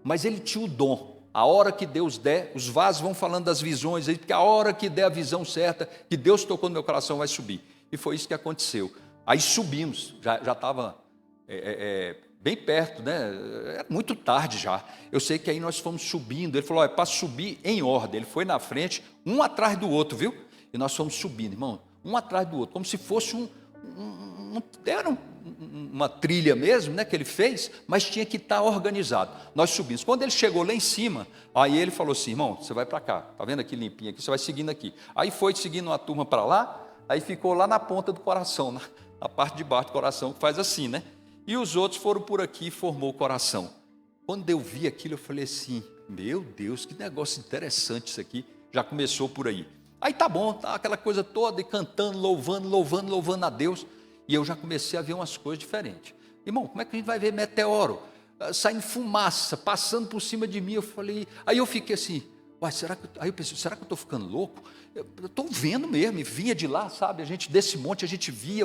Mas ele tinha o dom. A hora que Deus der, os vasos vão falando das visões, porque a hora que der a visão certa, que Deus tocou no meu coração, vai subir. E foi isso que aconteceu. Aí subimos, já estava bem perto, né? Era muito tarde já. Eu sei que aí nós fomos subindo. Ele falou, é para subir em ordem. Ele foi na frente, um atrás do outro, viu? E nós fomos subindo, irmão, um atrás do outro, como se fosse era uma trilha mesmo, né, que ele fez, mas tinha que estar organizado. Nós subimos. Quando ele chegou lá em cima, aí ele falou assim, irmão, você vai para cá, tá vendo aqui limpinho aqui, você vai seguindo aqui. Aí foi seguindo uma turma para lá, aí ficou lá na ponta do coração, na parte de baixo do coração, que faz assim, né? E os outros foram por aqui e formou o coração. Quando eu vi aquilo, eu falei assim, meu Deus, que negócio interessante isso aqui. Já começou por aí. Aí tá bom, tá aquela coisa toda, e cantando, louvando a Deus. E eu já comecei a ver umas coisas diferentes. Irmão, como é que a gente vai ver meteoro? Saindo fumaça, passando por cima de mim. Eu falei, aí eu fiquei assim, aí eu pensei, será que eu estou ficando louco? Eu estou vendo mesmo, e vinha de lá, sabe? A gente, desse monte, a gente via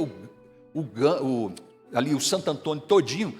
ali o Santo Antônio todinho,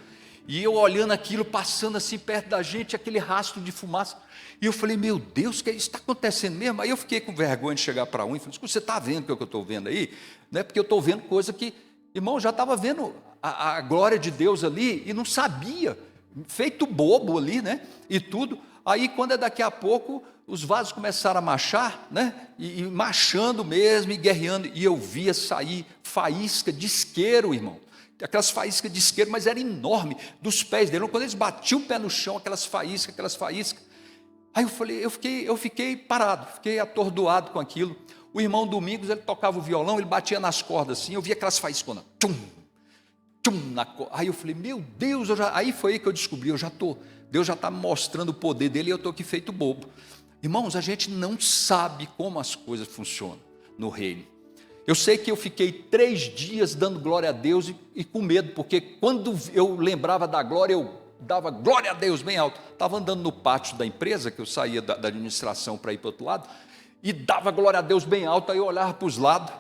e eu olhando aquilo, passando assim perto da gente, aquele rastro de fumaça. E eu falei, meu Deus, que isso está acontecendo mesmo? Aí eu fiquei com vergonha de chegar para um e falei, você está vendo o que eu estou vendo aí? Não é porque eu estou vendo coisa que, irmão, eu já estava vendo a glória de Deus ali e não sabia, feito bobo ali, né? E tudo. Aí, quando é daqui a pouco, os vasos começaram a marchar, né? E marchando mesmo, e guerreando. E eu via sair faísca de isqueiro, irmão. Aquelas faíscas de isqueiro, mas era enorme, dos pés dele. Quando eles batiam o pé no chão, aquelas faíscas. Aí eu fiquei parado, fiquei atordoado com aquilo. O irmão Domingos, ele tocava o violão, ele batia nas cordas assim, eu via aquelas faísconas, tchum, tchum, aí eu falei, meu Deus, aí foi aí que eu descobri, Deus já está mostrando o poder dele e eu estou aqui feito bobo. Irmãos, a gente não sabe como as coisas funcionam no reino. Eu sei que eu fiquei 3 dias dando glória a Deus e com medo, porque quando eu lembrava da glória, eu dava glória a Deus bem alto. Estava andando no pátio da empresa, que eu saía da administração para ir para o outro lado, e dava glória a Deus bem alto, aí eu olhava para os lados,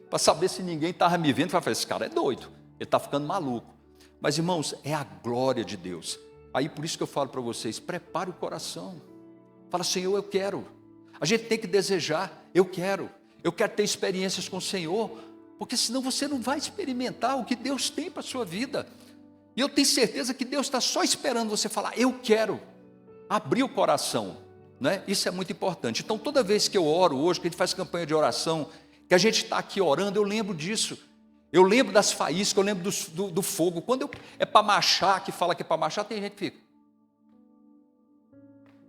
para saber se ninguém estava me vendo, e falava, esse cara é doido, ele está ficando maluco. Mas, irmãos, é a glória de Deus. Aí por isso que eu falo para vocês, prepare o coração. Fala, Senhor, eu quero. A gente tem que desejar, eu quero ter experiências com o Senhor, porque senão você não vai experimentar o que Deus tem para a sua vida. E eu tenho certeza que Deus está só esperando você falar, eu quero, abrir o coração, né? Isso é muito importante. Então toda vez que eu oro hoje, que a gente faz campanha de oração, que a gente está aqui orando, eu lembro disso. Eu lembro das faíscas, eu lembro do fogo. Quando é para marchar, que fala que é para marchar, tem gente que fica.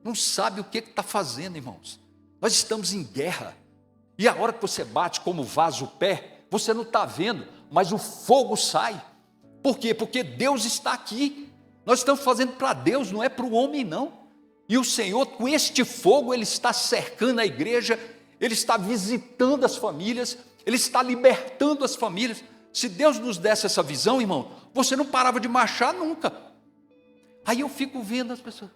Não sabe o que está fazendo, irmãos. Nós estamos em guerra. E a hora que você bate como vaso o pé, você não está vendo, mas o fogo sai. Por quê? Porque Deus está aqui. Nós estamos fazendo para Deus, não é para o homem, não. E o Senhor, com este fogo, Ele está cercando a igreja, Ele está visitando as famílias, Ele está libertando as famílias. Se Deus nos desse essa visão, irmão, você não parava de marchar nunca. Aí eu fico vendo as pessoas.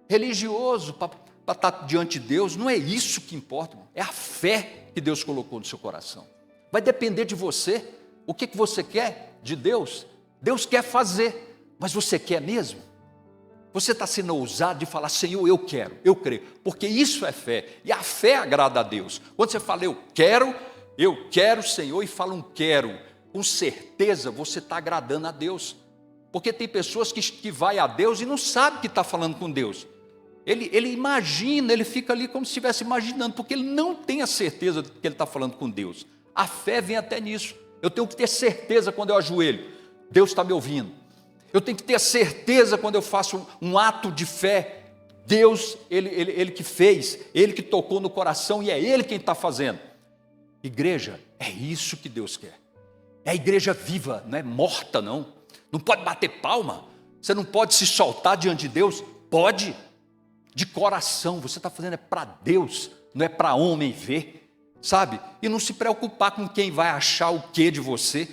Religioso, para estar diante de Deus, não é isso que importa, irmão. É a fé que Deus colocou no seu coração. Vai depender de você. O que você quer de Deus? Deus quer fazer, mas você quer mesmo? Você está sendo ousado de falar, Senhor, eu quero, eu creio, porque isso é fé, e a fé agrada a Deus. Quando você fala, eu quero, Senhor, e fala um quero, com certeza você está agradando a Deus, porque tem pessoas que vai a Deus e não sabe que está falando com Deus. Ele imagina, ele fica ali como se estivesse imaginando, porque ele não tem a certeza de que ele está falando com Deus. A fé vem até nisso. Eu tenho que ter certeza quando eu ajoelho, Deus está me ouvindo. Eu tenho que ter certeza quando eu faço um ato de fé, Deus, Ele que fez, Ele que tocou no coração e é Ele quem está fazendo. Igreja, é isso que Deus quer. É a igreja viva, não é morta não. Não pode bater palma, você não pode se soltar diante de Deus. Pode, de coração, você está fazendo é para Deus, não é para homem ver, sabe? E não se preocupar com quem vai achar o que de você.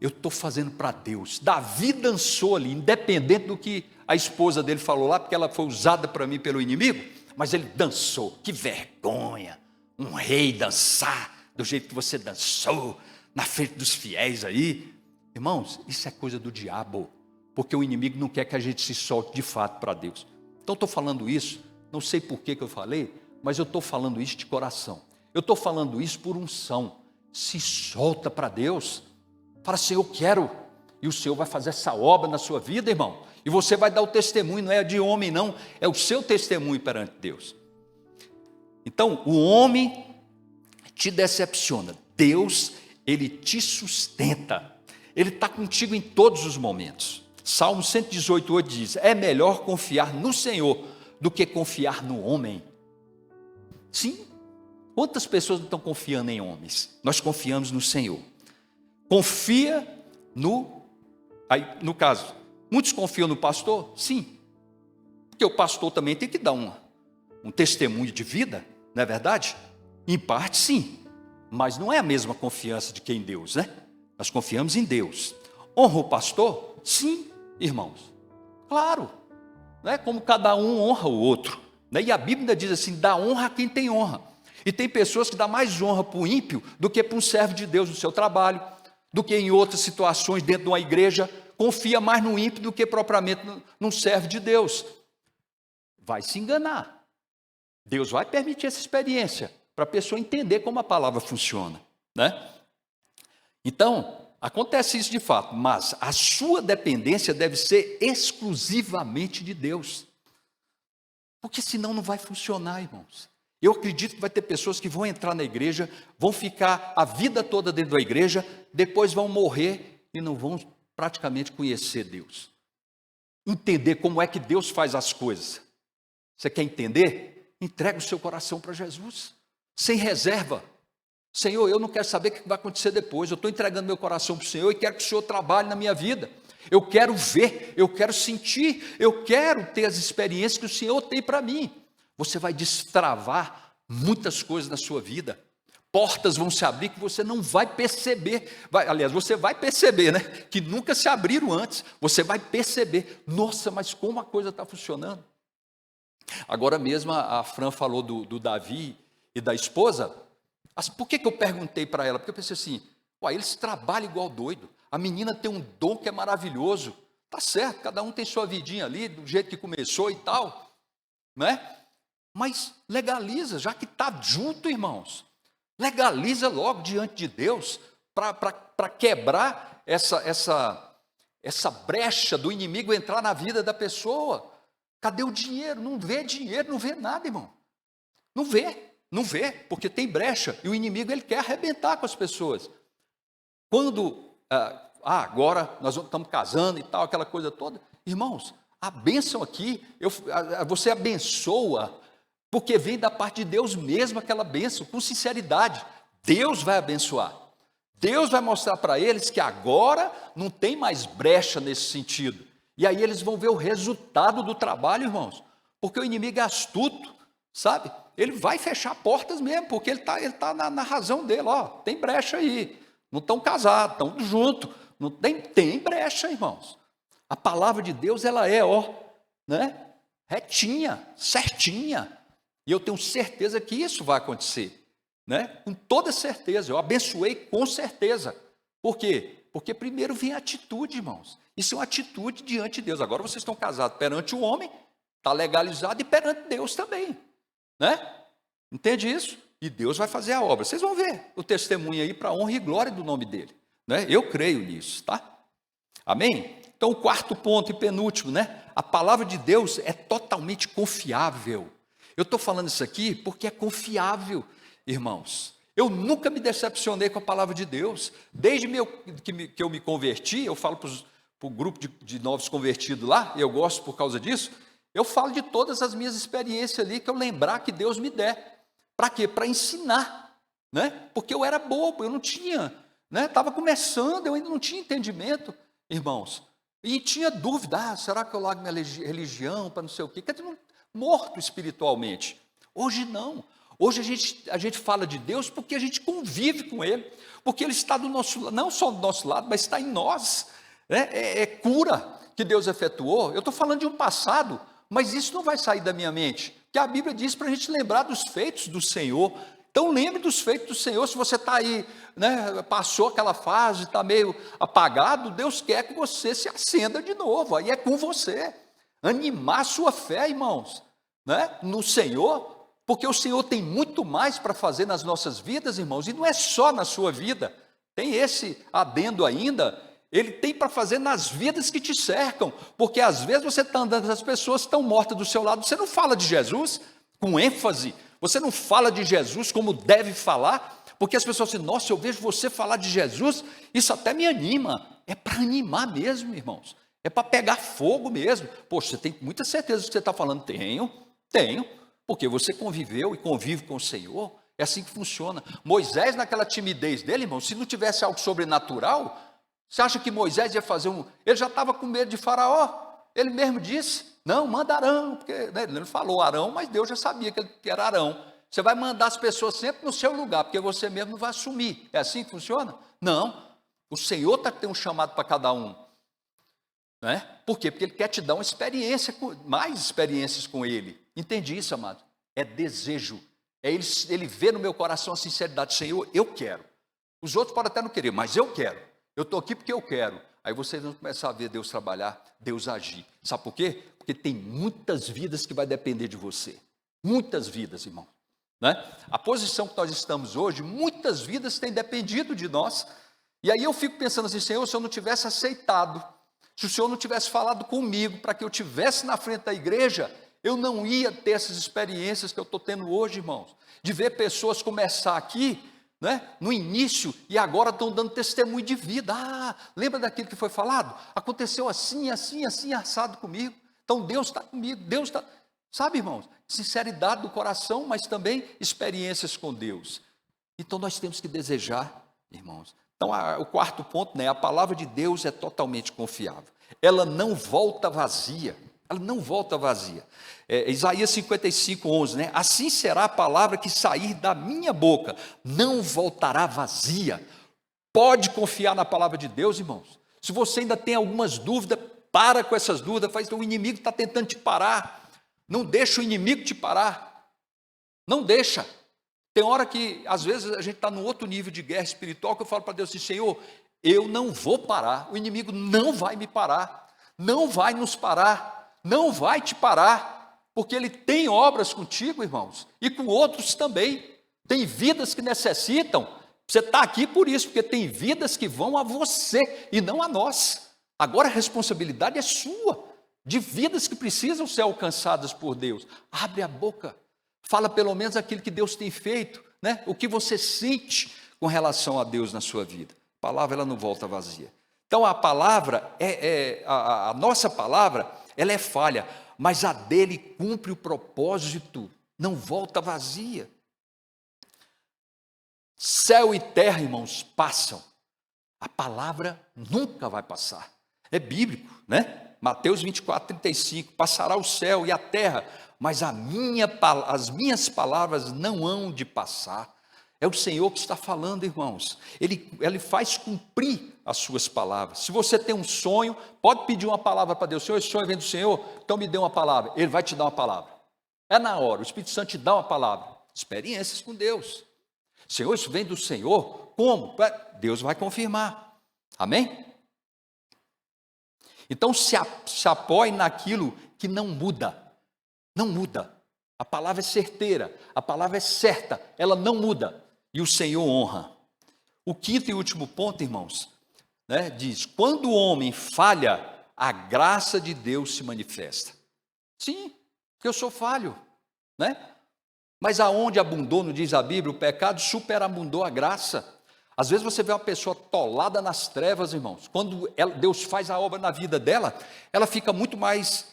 Eu estou fazendo para Deus. Davi dançou ali, independente do que a esposa dele falou lá, porque ela foi usada para mim pelo inimigo, mas ele dançou. Que vergonha, um rei dançar do jeito que você dançou, na frente dos fiéis aí. Irmãos, isso é coisa do diabo, porque o inimigo não quer que a gente se solte de fato para Deus. Então estou falando isso, não sei por que eu falei, mas eu estou falando isso de coração. Eu estou falando isso por unção. Se solta para Deus. Fala, Senhor, eu quero, e o Senhor vai fazer essa obra na sua vida, irmão, e você vai dar o testemunho, não é de homem não, é o seu testemunho perante Deus. Então, o homem te decepciona, Deus, Ele te sustenta, Ele está contigo em todos os momentos. Salmo 118:8 diz, é melhor confiar no Senhor do que confiar no homem. Sim, quantas pessoas não estão confiando em homens? Nós confiamos no Senhor. Confia aí no caso, muitos confiam no pastor? Sim, porque o pastor também tem que dar um testemunho de vida, não é verdade? Em parte sim, mas não é a mesma confiança de que em Deus, né? Nós confiamos em Deus. Honra o pastor? Sim, irmãos, claro, não é como cada um honra o outro, né? E a Bíblia diz assim, dá honra a quem tem honra, e tem pessoas que dão mais honra para o ímpio do que para um servo de Deus no seu trabalho, do que em outras situações dentro de uma igreja, confia mais no ímpio do que propriamente num servo de Deus. Vai se enganar. Deus vai permitir essa experiência, para a pessoa entender como a palavra funciona, né? Então, acontece isso de fato, mas a sua dependência deve ser exclusivamente de Deus, porque senão não vai funcionar, irmãos. Eu acredito que vai ter pessoas que vão entrar na igreja, vão ficar a vida toda dentro da igreja, depois vão morrer e não vão praticamente conhecer Deus. Entender como é que Deus faz as coisas. Você quer entender? Entrega o seu coração para Jesus, sem reserva. Senhor, eu não quero saber o que vai acontecer depois, eu estou entregando meu coração para o Senhor e quero que o Senhor trabalhe na minha vida. Eu quero ver, eu quero sentir, eu quero ter as experiências que o Senhor tem para mim. Você vai destravar muitas coisas na sua vida. Portas vão se abrir que você não vai perceber. Aliás, você vai perceber, né? Que nunca se abriram antes. Você vai perceber. Nossa, mas como a coisa está funcionando. Agora mesmo a Fran falou do Davi e da esposa. Por que eu perguntei para ela? Porque eu pensei assim, eles trabalham igual doido. A menina tem um dom que é maravilhoso. Tá certo, cada um tem sua vidinha ali, do jeito que começou e tal. Né? Mas legaliza, já que está junto, irmãos. Legaliza logo diante de Deus, para quebrar essa brecha do inimigo entrar na vida da pessoa. Cadê o dinheiro? Não vê dinheiro, não vê nada, irmão. Não vê. Não vê, porque tem brecha. E o inimigo, ele quer arrebentar com as pessoas. Quando, agora nós estamos casando e tal, aquela coisa toda. Irmãos, a bênção aqui, você abençoa, porque vem da parte de Deus mesmo aquela bênção, com sinceridade. Deus vai abençoar. Deus vai mostrar para eles que agora não tem mais brecha nesse sentido. E aí eles vão ver o resultado do trabalho, irmãos. Porque o inimigo é astuto, sabe? Ele vai fechar portas mesmo, porque ele tá na razão dele. Ó, tem brecha aí. Não estão casados, estão juntos. Não tem brecha, irmãos. A palavra de Deus, ela é, retinha, certinha. E eu tenho certeza que isso vai acontecer. Com toda certeza, eu abençoei com certeza. Por quê? Porque primeiro vem a atitude, irmãos. Isso é uma atitude diante de Deus. Agora vocês estão casados perante o homem, está legalizado, e perante Deus também. Entende isso? E Deus vai fazer a obra. Vocês vão ver o testemunho aí para a honra e glória do nome dele. Eu creio nisso, tá? Amém? Então, o quarto ponto e penúltimo, a palavra de Deus é totalmente confiável. Eu estou falando isso aqui porque é confiável. Irmãos, eu nunca me decepcionei com a palavra de Deus. Desde que eu me converti, eu falo para o grupo de novos convertidos lá, e eu gosto por causa disso, eu falo de todas as minhas experiências ali, que eu lembrar que Deus me der. Para quê? Para ensinar, porque eu era bobo, eu não tinha, estava começando, eu ainda não tinha entendimento, irmãos, e tinha dúvida, será que eu largo minha religião para não sei o quê? Quer dizer, morto espiritualmente. Hoje não. Hoje a gente fala de Deus porque a gente convive com Ele, porque Ele está do nosso lado, não só do nosso lado, mas está em nós. É cura que Deus efetuou. Eu estou falando de um passado, mas isso não vai sair da minha mente, porque a Bíblia diz para a gente lembrar dos feitos do Senhor. Então lembre dos feitos do Senhor. Se você está aí, passou aquela fase, está meio apagado, Deus quer que você se acenda de novo, aí é com você. Animar a sua fé, irmãos, no Senhor, porque o Senhor tem muito mais para fazer nas nossas vidas, irmãos, e não é só na sua vida, tem esse adendo ainda, Ele tem para fazer nas vidas que te cercam, porque às vezes você está andando, as pessoas estão mortas do seu lado, você não fala de Jesus com ênfase, você não fala de Jesus como deve falar, porque as pessoas dizem, nossa, eu vejo você falar de Jesus, isso até me anima. É para animar mesmo, irmãos, é para pegar fogo mesmo. Poxa, você tem muita certeza do que você está falando? Tenho, porque você conviveu e convive com o Senhor, é assim que funciona. Moisés, naquela timidez dele, irmão, se não tivesse algo sobrenatural, você acha que Moisés ia fazer ele já estava com medo de Faraó, ele mesmo disse, não, manda Arão, porque ele não falou Arão, mas Deus já sabia que era Arão. Você vai mandar as pessoas sempre no seu lugar, porque você mesmo não vai assumir. É assim que funciona? Não, o Senhor tem um chamado para cada um. Por quê? Porque Ele quer te dar uma experiência, mais experiências com Ele. Entendi isso, amado? É desejo, é Ele ver no meu coração a sinceridade, Senhor, eu quero. Os outros podem até não querer, mas eu quero. Eu estou aqui porque eu quero. Aí vocês vão começar a ver Deus trabalhar, Deus agir. Sabe por quê? Porque tem muitas vidas que vai depender de você. Muitas vidas, irmão. A posição que nós estamos hoje, muitas vidas têm dependido de nós. E aí eu fico pensando assim, Senhor, se eu não tivesse aceitado, se o Senhor não tivesse falado comigo para que eu estivesse na frente da igreja, eu não ia ter essas experiências que eu estou tendo hoje, irmãos, de ver pessoas começar aqui, no início, e agora estão dando testemunho de vida. Lembra daquilo que foi falado? Aconteceu assim, assim, assim, assado comigo. Então Deus está comigo, Deus está... Sabe, irmãos, sinceridade do coração, mas também experiências com Deus. Então nós temos que desejar, irmãos. Então o quarto ponto, a palavra de Deus é totalmente confiável. Ela não volta vazia. Ela não volta vazia. Isaías 55:11, assim será a palavra que sair da minha boca, não voltará vazia. Pode confiar na palavra de Deus, irmãos. Se você ainda tem algumas dúvidas, para com essas dúvidas, o inimigo está tentando te parar. Não deixa o inimigo te parar. Não deixa. Tem hora que, às vezes, a gente está num outro nível de guerra espiritual, que eu falo para Deus assim, Senhor, eu não vou parar, o inimigo não vai me parar, não vai nos parar, não vai te parar, porque ele tem obras contigo, irmãos, e com outros também. Tem vidas que necessitam, você está aqui por isso, porque tem vidas que vão a você e não a nós. Agora a responsabilidade é sua, de vidas que precisam ser alcançadas por Deus. Abre a boca, Fala pelo menos aquilo que Deus tem feito, né? O que você sente com relação a Deus na sua vida. A palavra, ela não volta vazia. Então a palavra, a nossa palavra, ela é falha, mas a dele cumpre o propósito, não volta vazia. Céu e terra, irmãos, passam. A palavra nunca vai passar. É bíblico, né? Mateus 24:35, passará o céu e a terra, mas as minhas palavras não hão de passar. É o Senhor que está falando, irmãos. Ele faz cumprir as suas palavras. Se você tem um sonho, pode pedir uma palavra para Deus. Senhor, esse sonho vem do Senhor, então me dê uma palavra. Ele vai te dar uma palavra. É na hora, o Espírito Santo te dá uma palavra. Experiências com Deus. Senhor, isso vem do Senhor? Como? Deus vai confirmar. Amém? Então se apoie naquilo que não muda. Não muda. A palavra é certeira, a palavra é certa, ela não muda. E o Senhor honra. O quinto e último ponto, irmãos, né, diz: quando o homem falha, a graça de Deus se manifesta. Sim, porque eu sou falho, né? Mas aonde abundou, não diz a Bíblia, o pecado superabundou a graça. Às vezes você vê uma pessoa atolada nas trevas, irmãos. Quando Deus faz a obra na vida dela, ela fica muito mais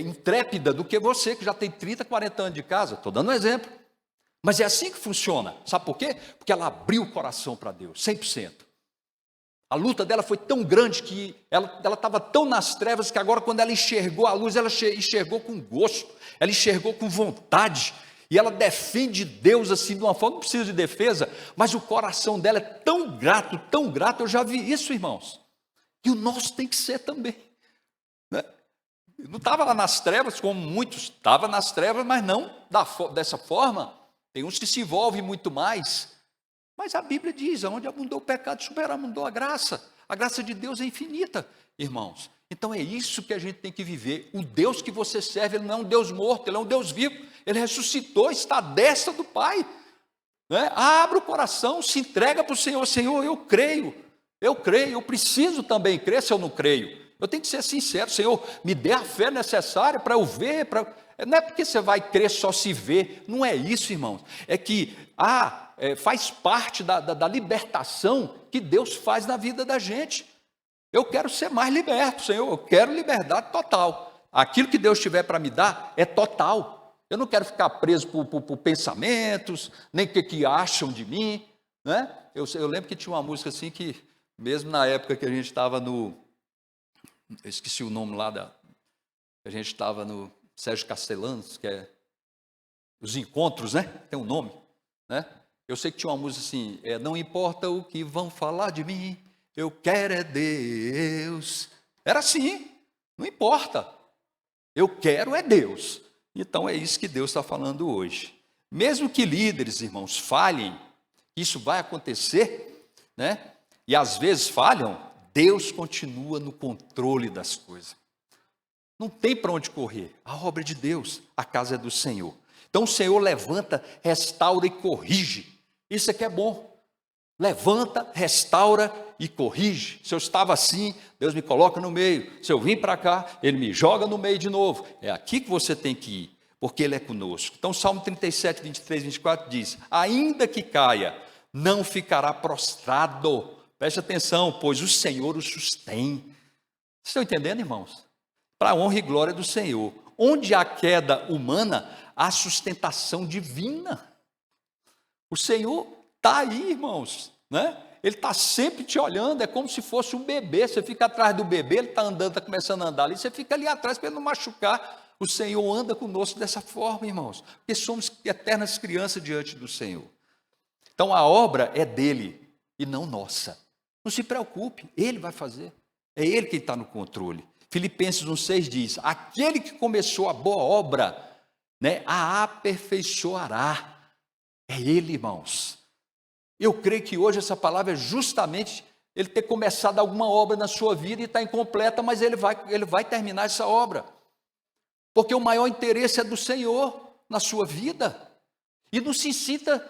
intrépida do que você, que já tem 30, 40 anos de casa. Estou dando um exemplo. Mas é assim que funciona. Sabe por quê? Porque ela abriu o coração para Deus, 100%. A luta dela foi tão grande que ela estava tão nas trevas que agora, quando ela enxergou a luz, ela enxergou com gosto, ela enxergou com vontade. E ela defende Deus assim de uma forma, não precisa de defesa, mas o coração dela é tão grato, eu já vi isso, irmãos. E o nosso tem que ser também, né? Eu não estava lá nas trevas, como muitos, estava nas trevas, mas não dessa forma. Tem uns que se envolvem muito mais. Mas a Bíblia diz, onde abundou o pecado, superabundou a graça. A graça de Deus é infinita, irmãos. Então é isso que a gente tem que viver. O Deus que você serve, Ele não é um Deus morto, Ele é um Deus vivo. Ele ressuscitou, está à destra do Pai, né? Abra o coração, se entrega para o Senhor. Senhor, eu creio, eu preciso também crer se eu não creio. Eu tenho que ser sincero. Senhor, me dê a fé necessária para eu ver. Não é porque você vai crer só se ver, não é isso, irmãos. É que faz parte da libertação que Deus faz na vida da gente. Eu quero ser mais liberto, Senhor, eu quero liberdade total. Aquilo que Deus tiver para me dar é total. Eu não quero ficar preso por pensamentos, nem o que acham de mim, né? Eu lembro que tinha uma música assim que, mesmo na época que a gente estava eu esqueci o nome lá, a gente estava no Sérgio Castellanos, que é Os Encontros, né? Tem um nome, né? Eu sei que tinha uma música assim, não importa o que vão falar de mim, eu quero é Deus. Era assim, não importa, eu quero é Deus. Então é isso que Deus está falando hoje. Mesmo que líderes, irmãos, falhem, isso vai acontecer, né? E às vezes falham, Deus continua no controle das coisas. Não tem para onde correr. A obra é de Deus, a casa é do Senhor. Então o Senhor levanta, restaura e corrige. Isso é que é bom. Levanta, restaura e corrige. Se eu estava assim, Deus me coloca no meio. Se eu vim para cá, Ele me joga no meio de novo. É aqui que você tem que ir, porque Ele é conosco. Então Salmo 37, 23, 24 diz: ainda que caia, não ficará prostrado. Preste atenção, pois o Senhor o sustém. Vocês estão entendendo, irmãos? Para a honra e glória do Senhor. Onde há queda humana, há sustentação divina. O Senhor está aí, irmãos, né? Ele está sempre te olhando, é como se fosse um bebê. Você fica atrás do bebê, ele está andando, está começando a andar ali, você fica ali atrás para ele não machucar. O Senhor anda conosco dessa forma, irmãos, porque somos eternas crianças diante do Senhor. Então a obra é dele e não nossa. Não se preocupe, Ele vai fazer. É Ele que está no controle. Filipenses 1,6 diz: aquele que começou a boa obra, né, a aperfeiçoará. É Ele, irmãos. Eu creio que hoje essa palavra é justamente Ele ter começado alguma obra na sua vida e está incompleta, mas Ele vai terminar essa obra. Porque o maior interesse é do Senhor na sua vida. E não se sinta,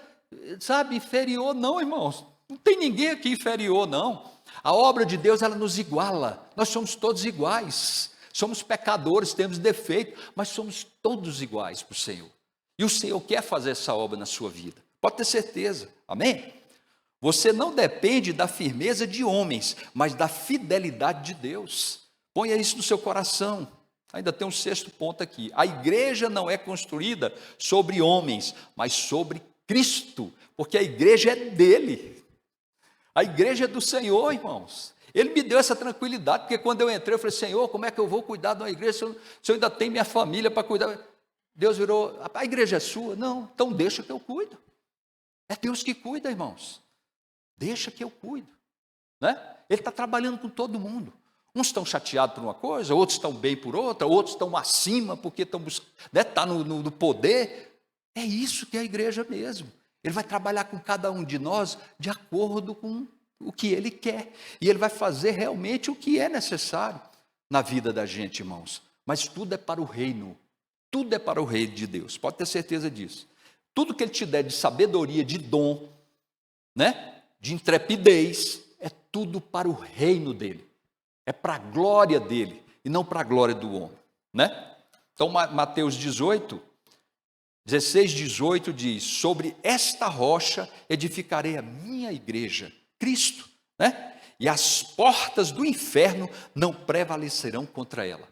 sabe, inferior não, irmãos. Não tem ninguém aqui inferior, não. A obra de Deus, ela nos iguala. Nós somos todos iguais. Somos pecadores, temos defeito, mas somos todos iguais para o Senhor. E o Senhor quer fazer essa obra na sua vida. Pode ter certeza. Amém? Você não depende da firmeza de homens, mas da fidelidade de Deus. Ponha isso no seu coração. Ainda tem um sexto ponto aqui. A igreja não é construída sobre homens, mas sobre Cristo, porque a igreja é dele. A igreja é do Senhor, irmãos. Ele me deu essa tranquilidade, porque quando eu entrei, eu falei, Senhor, como é que eu vou cuidar de uma igreja se eu ainda tenho minha família para cuidar? Deus virou, a igreja é sua? Não, então deixa que eu cuido. É Deus que cuida, irmãos. Deixa que eu cuido. Né? Ele está trabalhando com todo mundo. Uns estão chateados por uma coisa, outros estão bem por outra, outros estão acima porque estão buscando, está no poder. É isso que é a igreja mesmo. Ele vai trabalhar com cada um de nós de acordo com o que Ele quer. E Ele vai fazer realmente o que é necessário na vida da gente, irmãos. Mas tudo é para o reino. Tudo é para o reino de Deus. Pode ter certeza disso. Tudo que Ele te der de sabedoria, de dom, né? De intrepidez, é tudo para o reino dEle. É para a glória dEle e não para a glória do homem. Né? Então, Mateus 18... 16, 18 diz, sobre esta rocha edificarei a minha igreja, Cristo, né? E as portas do inferno não prevalecerão contra ela.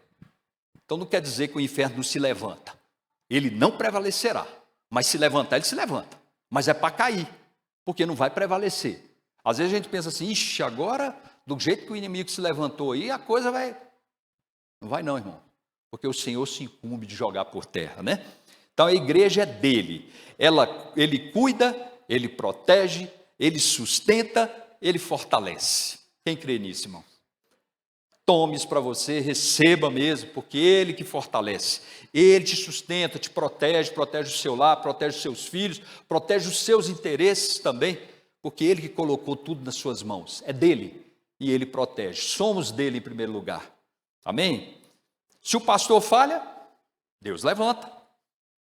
Então não quer dizer que o inferno não se levanta, ele não prevalecerá, mas se levantar, ele se levanta, mas é para cair, porque não vai prevalecer. Às vezes a gente pensa assim, ixi, agora, do jeito que o inimigo se levantou aí, a coisa vai... Não vai não, irmão, porque o Senhor se incumbe de jogar por terra, né? Então a igreja é dele, ele cuida, ele protege, ele sustenta, ele fortalece. Quem crê nisso, irmão? Tome isso para você, receba mesmo, porque ele que fortalece, ele te sustenta, te protege, protege o seu lar, protege os seus filhos, protege os seus interesses também, porque ele que colocou tudo nas suas mãos, é dele e ele protege, somos dele em primeiro lugar, amém? Se o pastor falha, Deus levanta.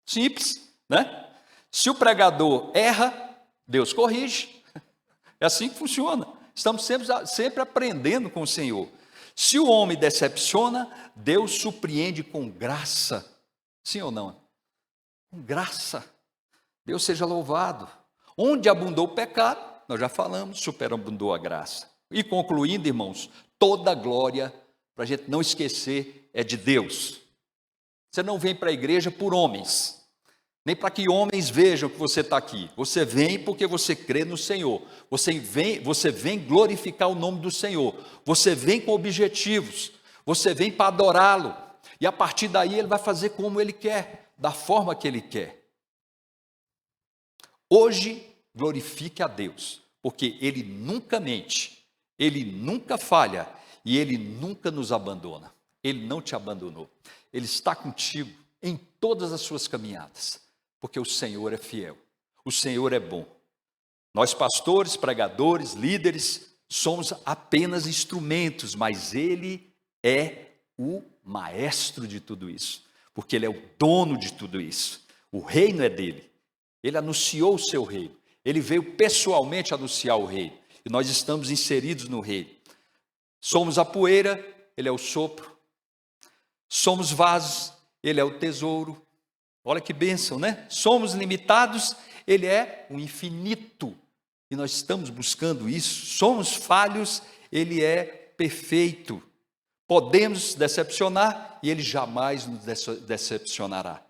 Simples, né? Se o pregador erra, Deus corrige. É assim que funciona. Estamos sempre aprendendo com o Senhor. Se o homem decepciona, Deus surpreende com graça. Sim ou não? Com graça. Deus seja louvado. Onde abundou o pecado, nós já falamos, superabundou a graça. E concluindo, irmãos, toda a glória, para a gente não esquecer, é de Deus. Você não vem para a igreja por homens, nem para que homens vejam que você está aqui. Você vem porque você crê no Senhor. Você vem glorificar o nome do Senhor. Você vem com objetivos. Você vem para adorá-lo. E a partir daí ele vai fazer como ele quer, da forma que ele quer. Hoje, glorifique a Deus, porque ele nunca mente, ele nunca falha e ele nunca nos abandona. Ele não te abandonou. Ele está contigo em todas as suas caminhadas. Porque o Senhor é fiel, o Senhor é bom. Nós pastores, pregadores, líderes, somos apenas instrumentos, mas Ele é o maestro de tudo isso, porque Ele é o dono de tudo isso. O reino é dele, Ele anunciou o seu reino, Ele veio pessoalmente anunciar o reino, e nós estamos inseridos no reino. Somos a poeira, Ele é o sopro, somos vasos, Ele é o tesouro. Olha que bênção, né? Somos limitados, Ele é o infinito. E nós estamos buscando isso. Somos falhos, Ele é perfeito. Podemos decepcionar e Ele jamais nos decepcionará.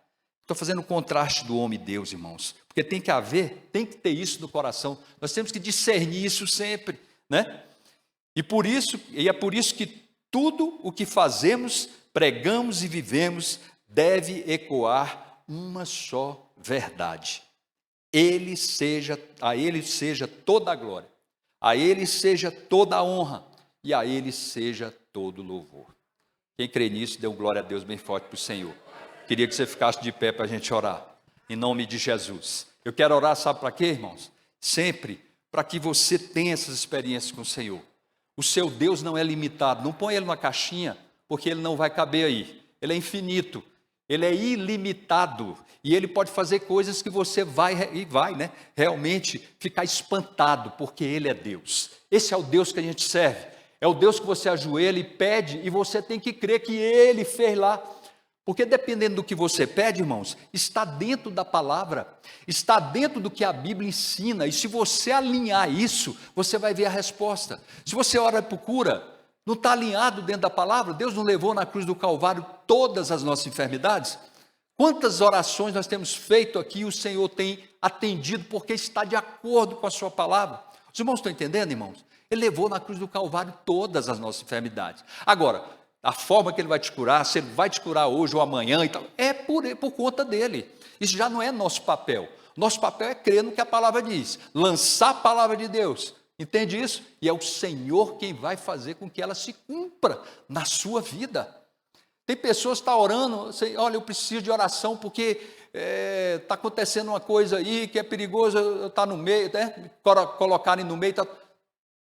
Estou fazendo o contraste do homem e Deus, irmãos. Porque tem que ter isso no coração. Nós temos que discernir isso sempre, né? E é por isso que tudo o que fazemos, pregamos e vivemos deve ecoar uma só verdade. A Ele seja toda a glória, a Ele seja toda a honra e a Ele seja todo o louvor. Quem crê nisso, dê um glória a Deus bem forte para o Senhor. Queria que você ficasse de pé para a gente orar, em nome de Jesus. Eu quero orar, sabe para quê, irmãos? Sempre para que você tenha essas experiências com o Senhor. O seu Deus não é limitado, não põe Ele numa caixinha, porque Ele não vai caber aí. Ele é infinito. Ele é ilimitado e Ele pode fazer coisas que você vai, né, realmente ficar espantado, porque Ele é Deus. Esse é o Deus que a gente serve, é o Deus que você ajoelha e pede, e você tem que crer que Ele fez lá, Porque dependendo do que você pede, irmãos, está dentro da palavra, está dentro do que a Bíblia ensina, e se você alinhar isso, você vai ver a resposta. Se você ora por cura, não está alinhado dentro da palavra? Deus não levou na cruz do Calvário todas as nossas enfermidades? Quantas orações nós temos feito aqui, o Senhor tem atendido, porque está de acordo com a sua palavra. Os irmãos estão entendendo, irmãos? Ele levou na cruz do Calvário todas as nossas enfermidades. Agora, a forma que Ele vai te curar, se Ele vai te curar hoje ou amanhã, e tal, é por conta dEle. Isso já não é nosso papel. Nosso papel é crer no que a palavra diz, lançar a palavra de Deus. Entende isso? E é o Senhor quem vai fazer com que ela se cumpra na sua vida. Tem pessoas que estão orando, olha, eu preciso de oração porque está acontecendo uma coisa aí que é perigoso, eu estar no meio, né? Colocarem no meio. Tá...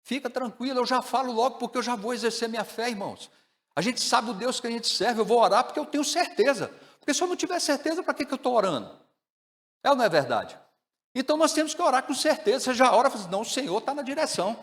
Fica tranquilo, eu já falo logo porque eu já vou exercer minha fé, irmãos. A gente sabe o Deus que a gente serve, eu vou orar porque eu tenho certeza. Porque se eu não tiver certeza, para que eu estou orando? É ou não é verdade? Então nós temos que orar com certeza. Você já ora e fala assim, não, o Senhor está na direção.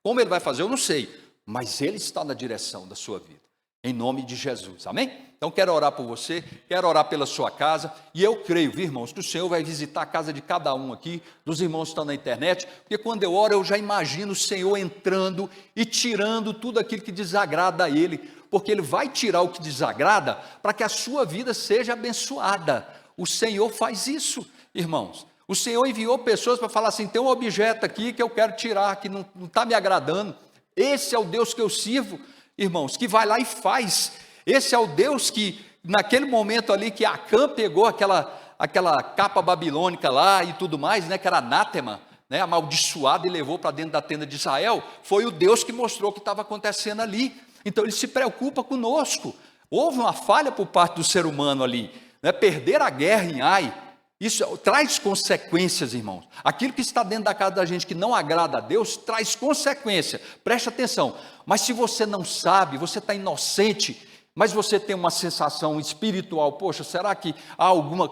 Como Ele vai fazer, eu não sei. Mas Ele está na direção da sua vida. Em nome de Jesus, amém? Então quero orar por você, quero orar pela sua casa, e eu creio, viu, irmãos, que o Senhor vai visitar a casa de cada um aqui, dos irmãos que estão na internet, porque quando eu oro eu já imagino o Senhor entrando e tirando tudo aquilo que desagrada a Ele, porque Ele vai tirar o que desagrada, para que a sua vida seja abençoada. O Senhor faz isso, irmãos. O Senhor enviou pessoas para falar assim, tem um objeto aqui que eu quero tirar, que não está me agradando. Esse é o Deus que eu sirvo, irmãos, que vai lá e faz. Esse é o Deus que, naquele momento ali que Acã pegou aquela capa babilônica lá e tudo mais, né, que era anátema, né, amaldiçoado, e levou para dentro da tenda de Israel, foi o Deus que mostrou o que estava acontecendo ali. Então Ele se preocupa conosco. Houve uma falha por parte do ser humano ali, né, perder a guerra em Ai. Isso traz consequências, irmãos. Aquilo que está dentro da casa da gente que não agrada a Deus, traz consequência. Preste atenção. Mas se você não sabe, você está inocente, mas você tem uma sensação espiritual, poxa, será que há alguma...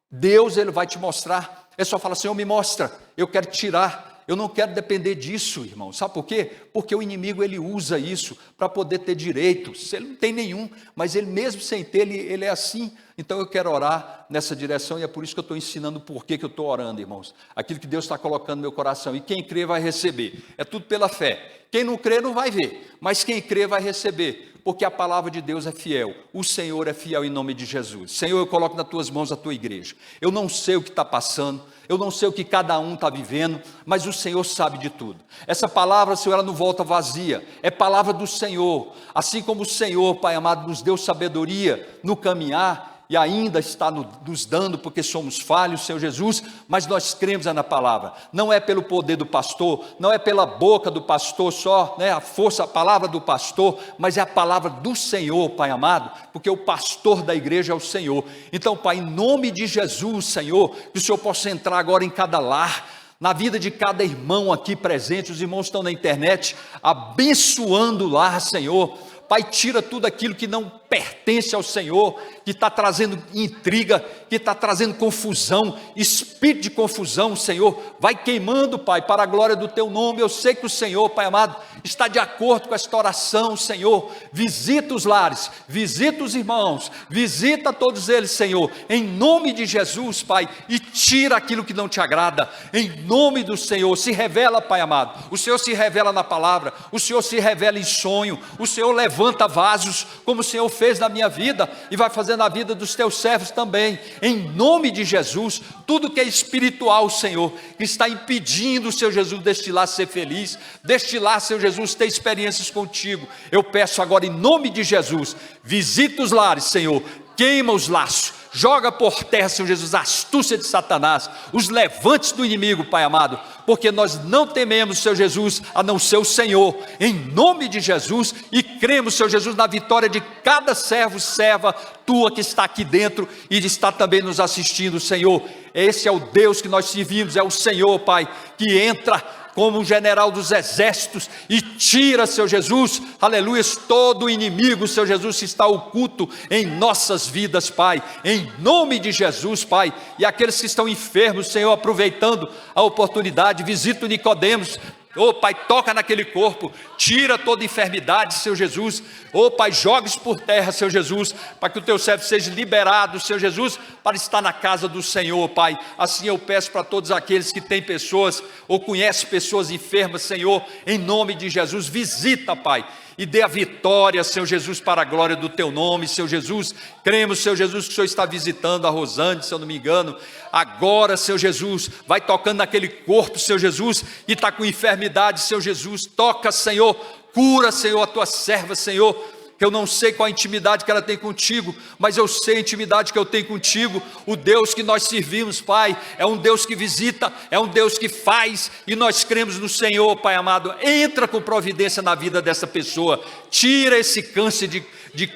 Deus, Ele vai te mostrar. É só falar, Senhor, me mostra, eu quero tirar. Eu não quero depender disso, irmão. Sabe por quê? Porque o inimigo, ele usa isso para poder ter direitos. Ele não tem nenhum, mas ele mesmo sem ter, ele é assim. Então eu quero orar nessa direção, e é por isso que eu estou ensinando por que eu estou orando, irmãos. Aquilo que Deus está colocando no meu coração, e quem crê vai receber. É tudo pela fé. Quem não crê não vai ver, mas quem crê vai receber, porque a palavra de Deus é fiel. O Senhor é fiel em nome de Jesus. Senhor, eu coloco nas tuas mãos a tua igreja. Eu não sei o que está passando, eu não sei o que cada um está vivendo, mas o Senhor sabe de tudo. Essa palavra, Senhor, ela não volta vazia, é palavra do Senhor. Assim como o Senhor, Pai amado, nos deu sabedoria no caminhar, e ainda está nos dando, porque somos falhos, Senhor Jesus, mas nós cremos na palavra. Não é pelo poder do pastor, não é pela boca do pastor só, né, a força, a palavra do pastor, mas é a palavra do Senhor, Pai amado, porque o pastor da igreja é o Senhor. Então, Pai, em nome de Jesus, Senhor, que o Senhor possa entrar agora em cada lar, na vida de cada irmão aqui presente. Os irmãos estão na internet, abençoando o lar, Senhor. Pai, tira tudo aquilo que não pertence ao Senhor, que está trazendo intriga, que está trazendo confusão, espírito de confusão, Senhor, vai queimando, Pai, para a glória do Teu nome. Eu sei que o Senhor, Pai amado, está de acordo com esta oração, Senhor. Visita os lares, visita os irmãos, visita todos eles, Senhor, em nome de Jesus, Pai, e tira aquilo que não te agrada, em nome do Senhor. Se revela, Pai amado, o Senhor se revela na palavra, o Senhor se revela em sonho, o Senhor levanta vasos, como o Senhor fez na minha vida, e vai fazer na vida dos teus servos também, em nome de Jesus. Tudo que é espiritual, Senhor, que está impedindo, Senhor Jesus, destilar ser feliz, destilar, Senhor Jesus, ter experiências contigo, eu peço agora em nome de Jesus, visita os lares, Senhor, queima os laços, joga por terra, Senhor Jesus, a astúcia de Satanás, os levantes do inimigo, Pai amado, porque nós não tememos, Senhor Jesus, a não ser o Senhor, em nome de Jesus, e cremos, Senhor Jesus, na vitória de cada servo, serva tua que está aqui dentro e está também nos assistindo, Senhor. Esse é o Deus que nós servimos, é o Senhor, Pai, que entra como um general dos exércitos e tira, Senhor Jesus, aleluia, todo o inimigo, Senhor Jesus, que está oculto em nossas vidas, Pai, em nome de Jesus, Pai. E aqueles que estão enfermos, Senhor, aproveitando a oportunidade, visita o Nicodemos, Ô Pai, toca naquele corpo, tira toda enfermidade, Senhor Jesus. Ô Pai, joga isso por terra, Senhor Jesus, para que o teu servo seja liberado, Senhor Jesus, para estar na casa do Senhor, Pai. Assim eu peço para todos aqueles que têm pessoas, ou conhecem pessoas enfermas, Senhor, em nome de Jesus, visita, Pai, e dê a vitória, Senhor Jesus, para a glória do teu nome, Senhor Jesus. Cremos, Senhor Jesus, que o Senhor está visitando a Rosane, se eu não me engano. Agora, Senhor Jesus, vai tocando naquele corpo, Senhor Jesus, e está com enfermidade, Senhor Jesus. Toca, Senhor, cura, Senhor, a tua serva, Senhor. Que eu não sei qual a intimidade que ela tem contigo, mas eu sei a intimidade que eu tenho contigo. O Deus que nós servimos, Pai, é um Deus que visita, é um Deus que faz, e nós cremos no Senhor, Pai amado. Entra com providência na vida dessa pessoa, tira esse câncer de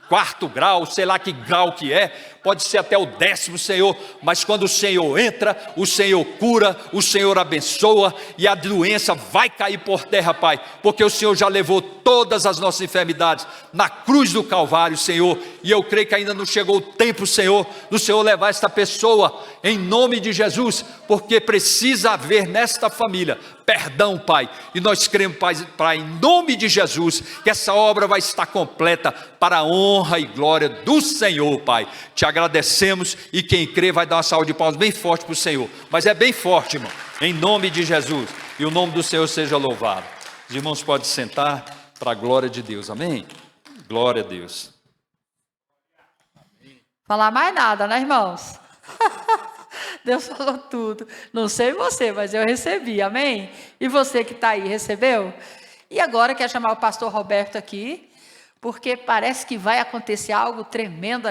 4º grau, sei lá que grau que é, pode ser até o 10º, Senhor, mas quando o Senhor entra, o Senhor cura, o Senhor abençoa, e a doença vai cair por terra, Pai, porque o Senhor já levou todas as nossas enfermidades na cruz do Calvário, Senhor, e eu creio que ainda não chegou o tempo, Senhor, do Senhor levar esta pessoa, em nome de Jesus, porque precisa haver nesta família perdão, Pai, e nós cremos, Pai, em nome de Jesus, que essa obra vai estar completa para a honra e glória do Senhor, Pai. Te agradecemos, e quem crê vai dar uma salva de palmas bem forte para o Senhor, mas é bem forte, irmão, em nome de Jesus, e o nome do Senhor seja louvado. Os irmãos podem sentar para a glória de Deus, amém? Glória a Deus. Falar mais nada, né, irmãos? Deus falou tudo. Não sei você, mas eu recebi, amém? E você que está aí, recebeu? E agora quero chamar o pastor Roberto aqui, porque parece que vai acontecer algo tremendo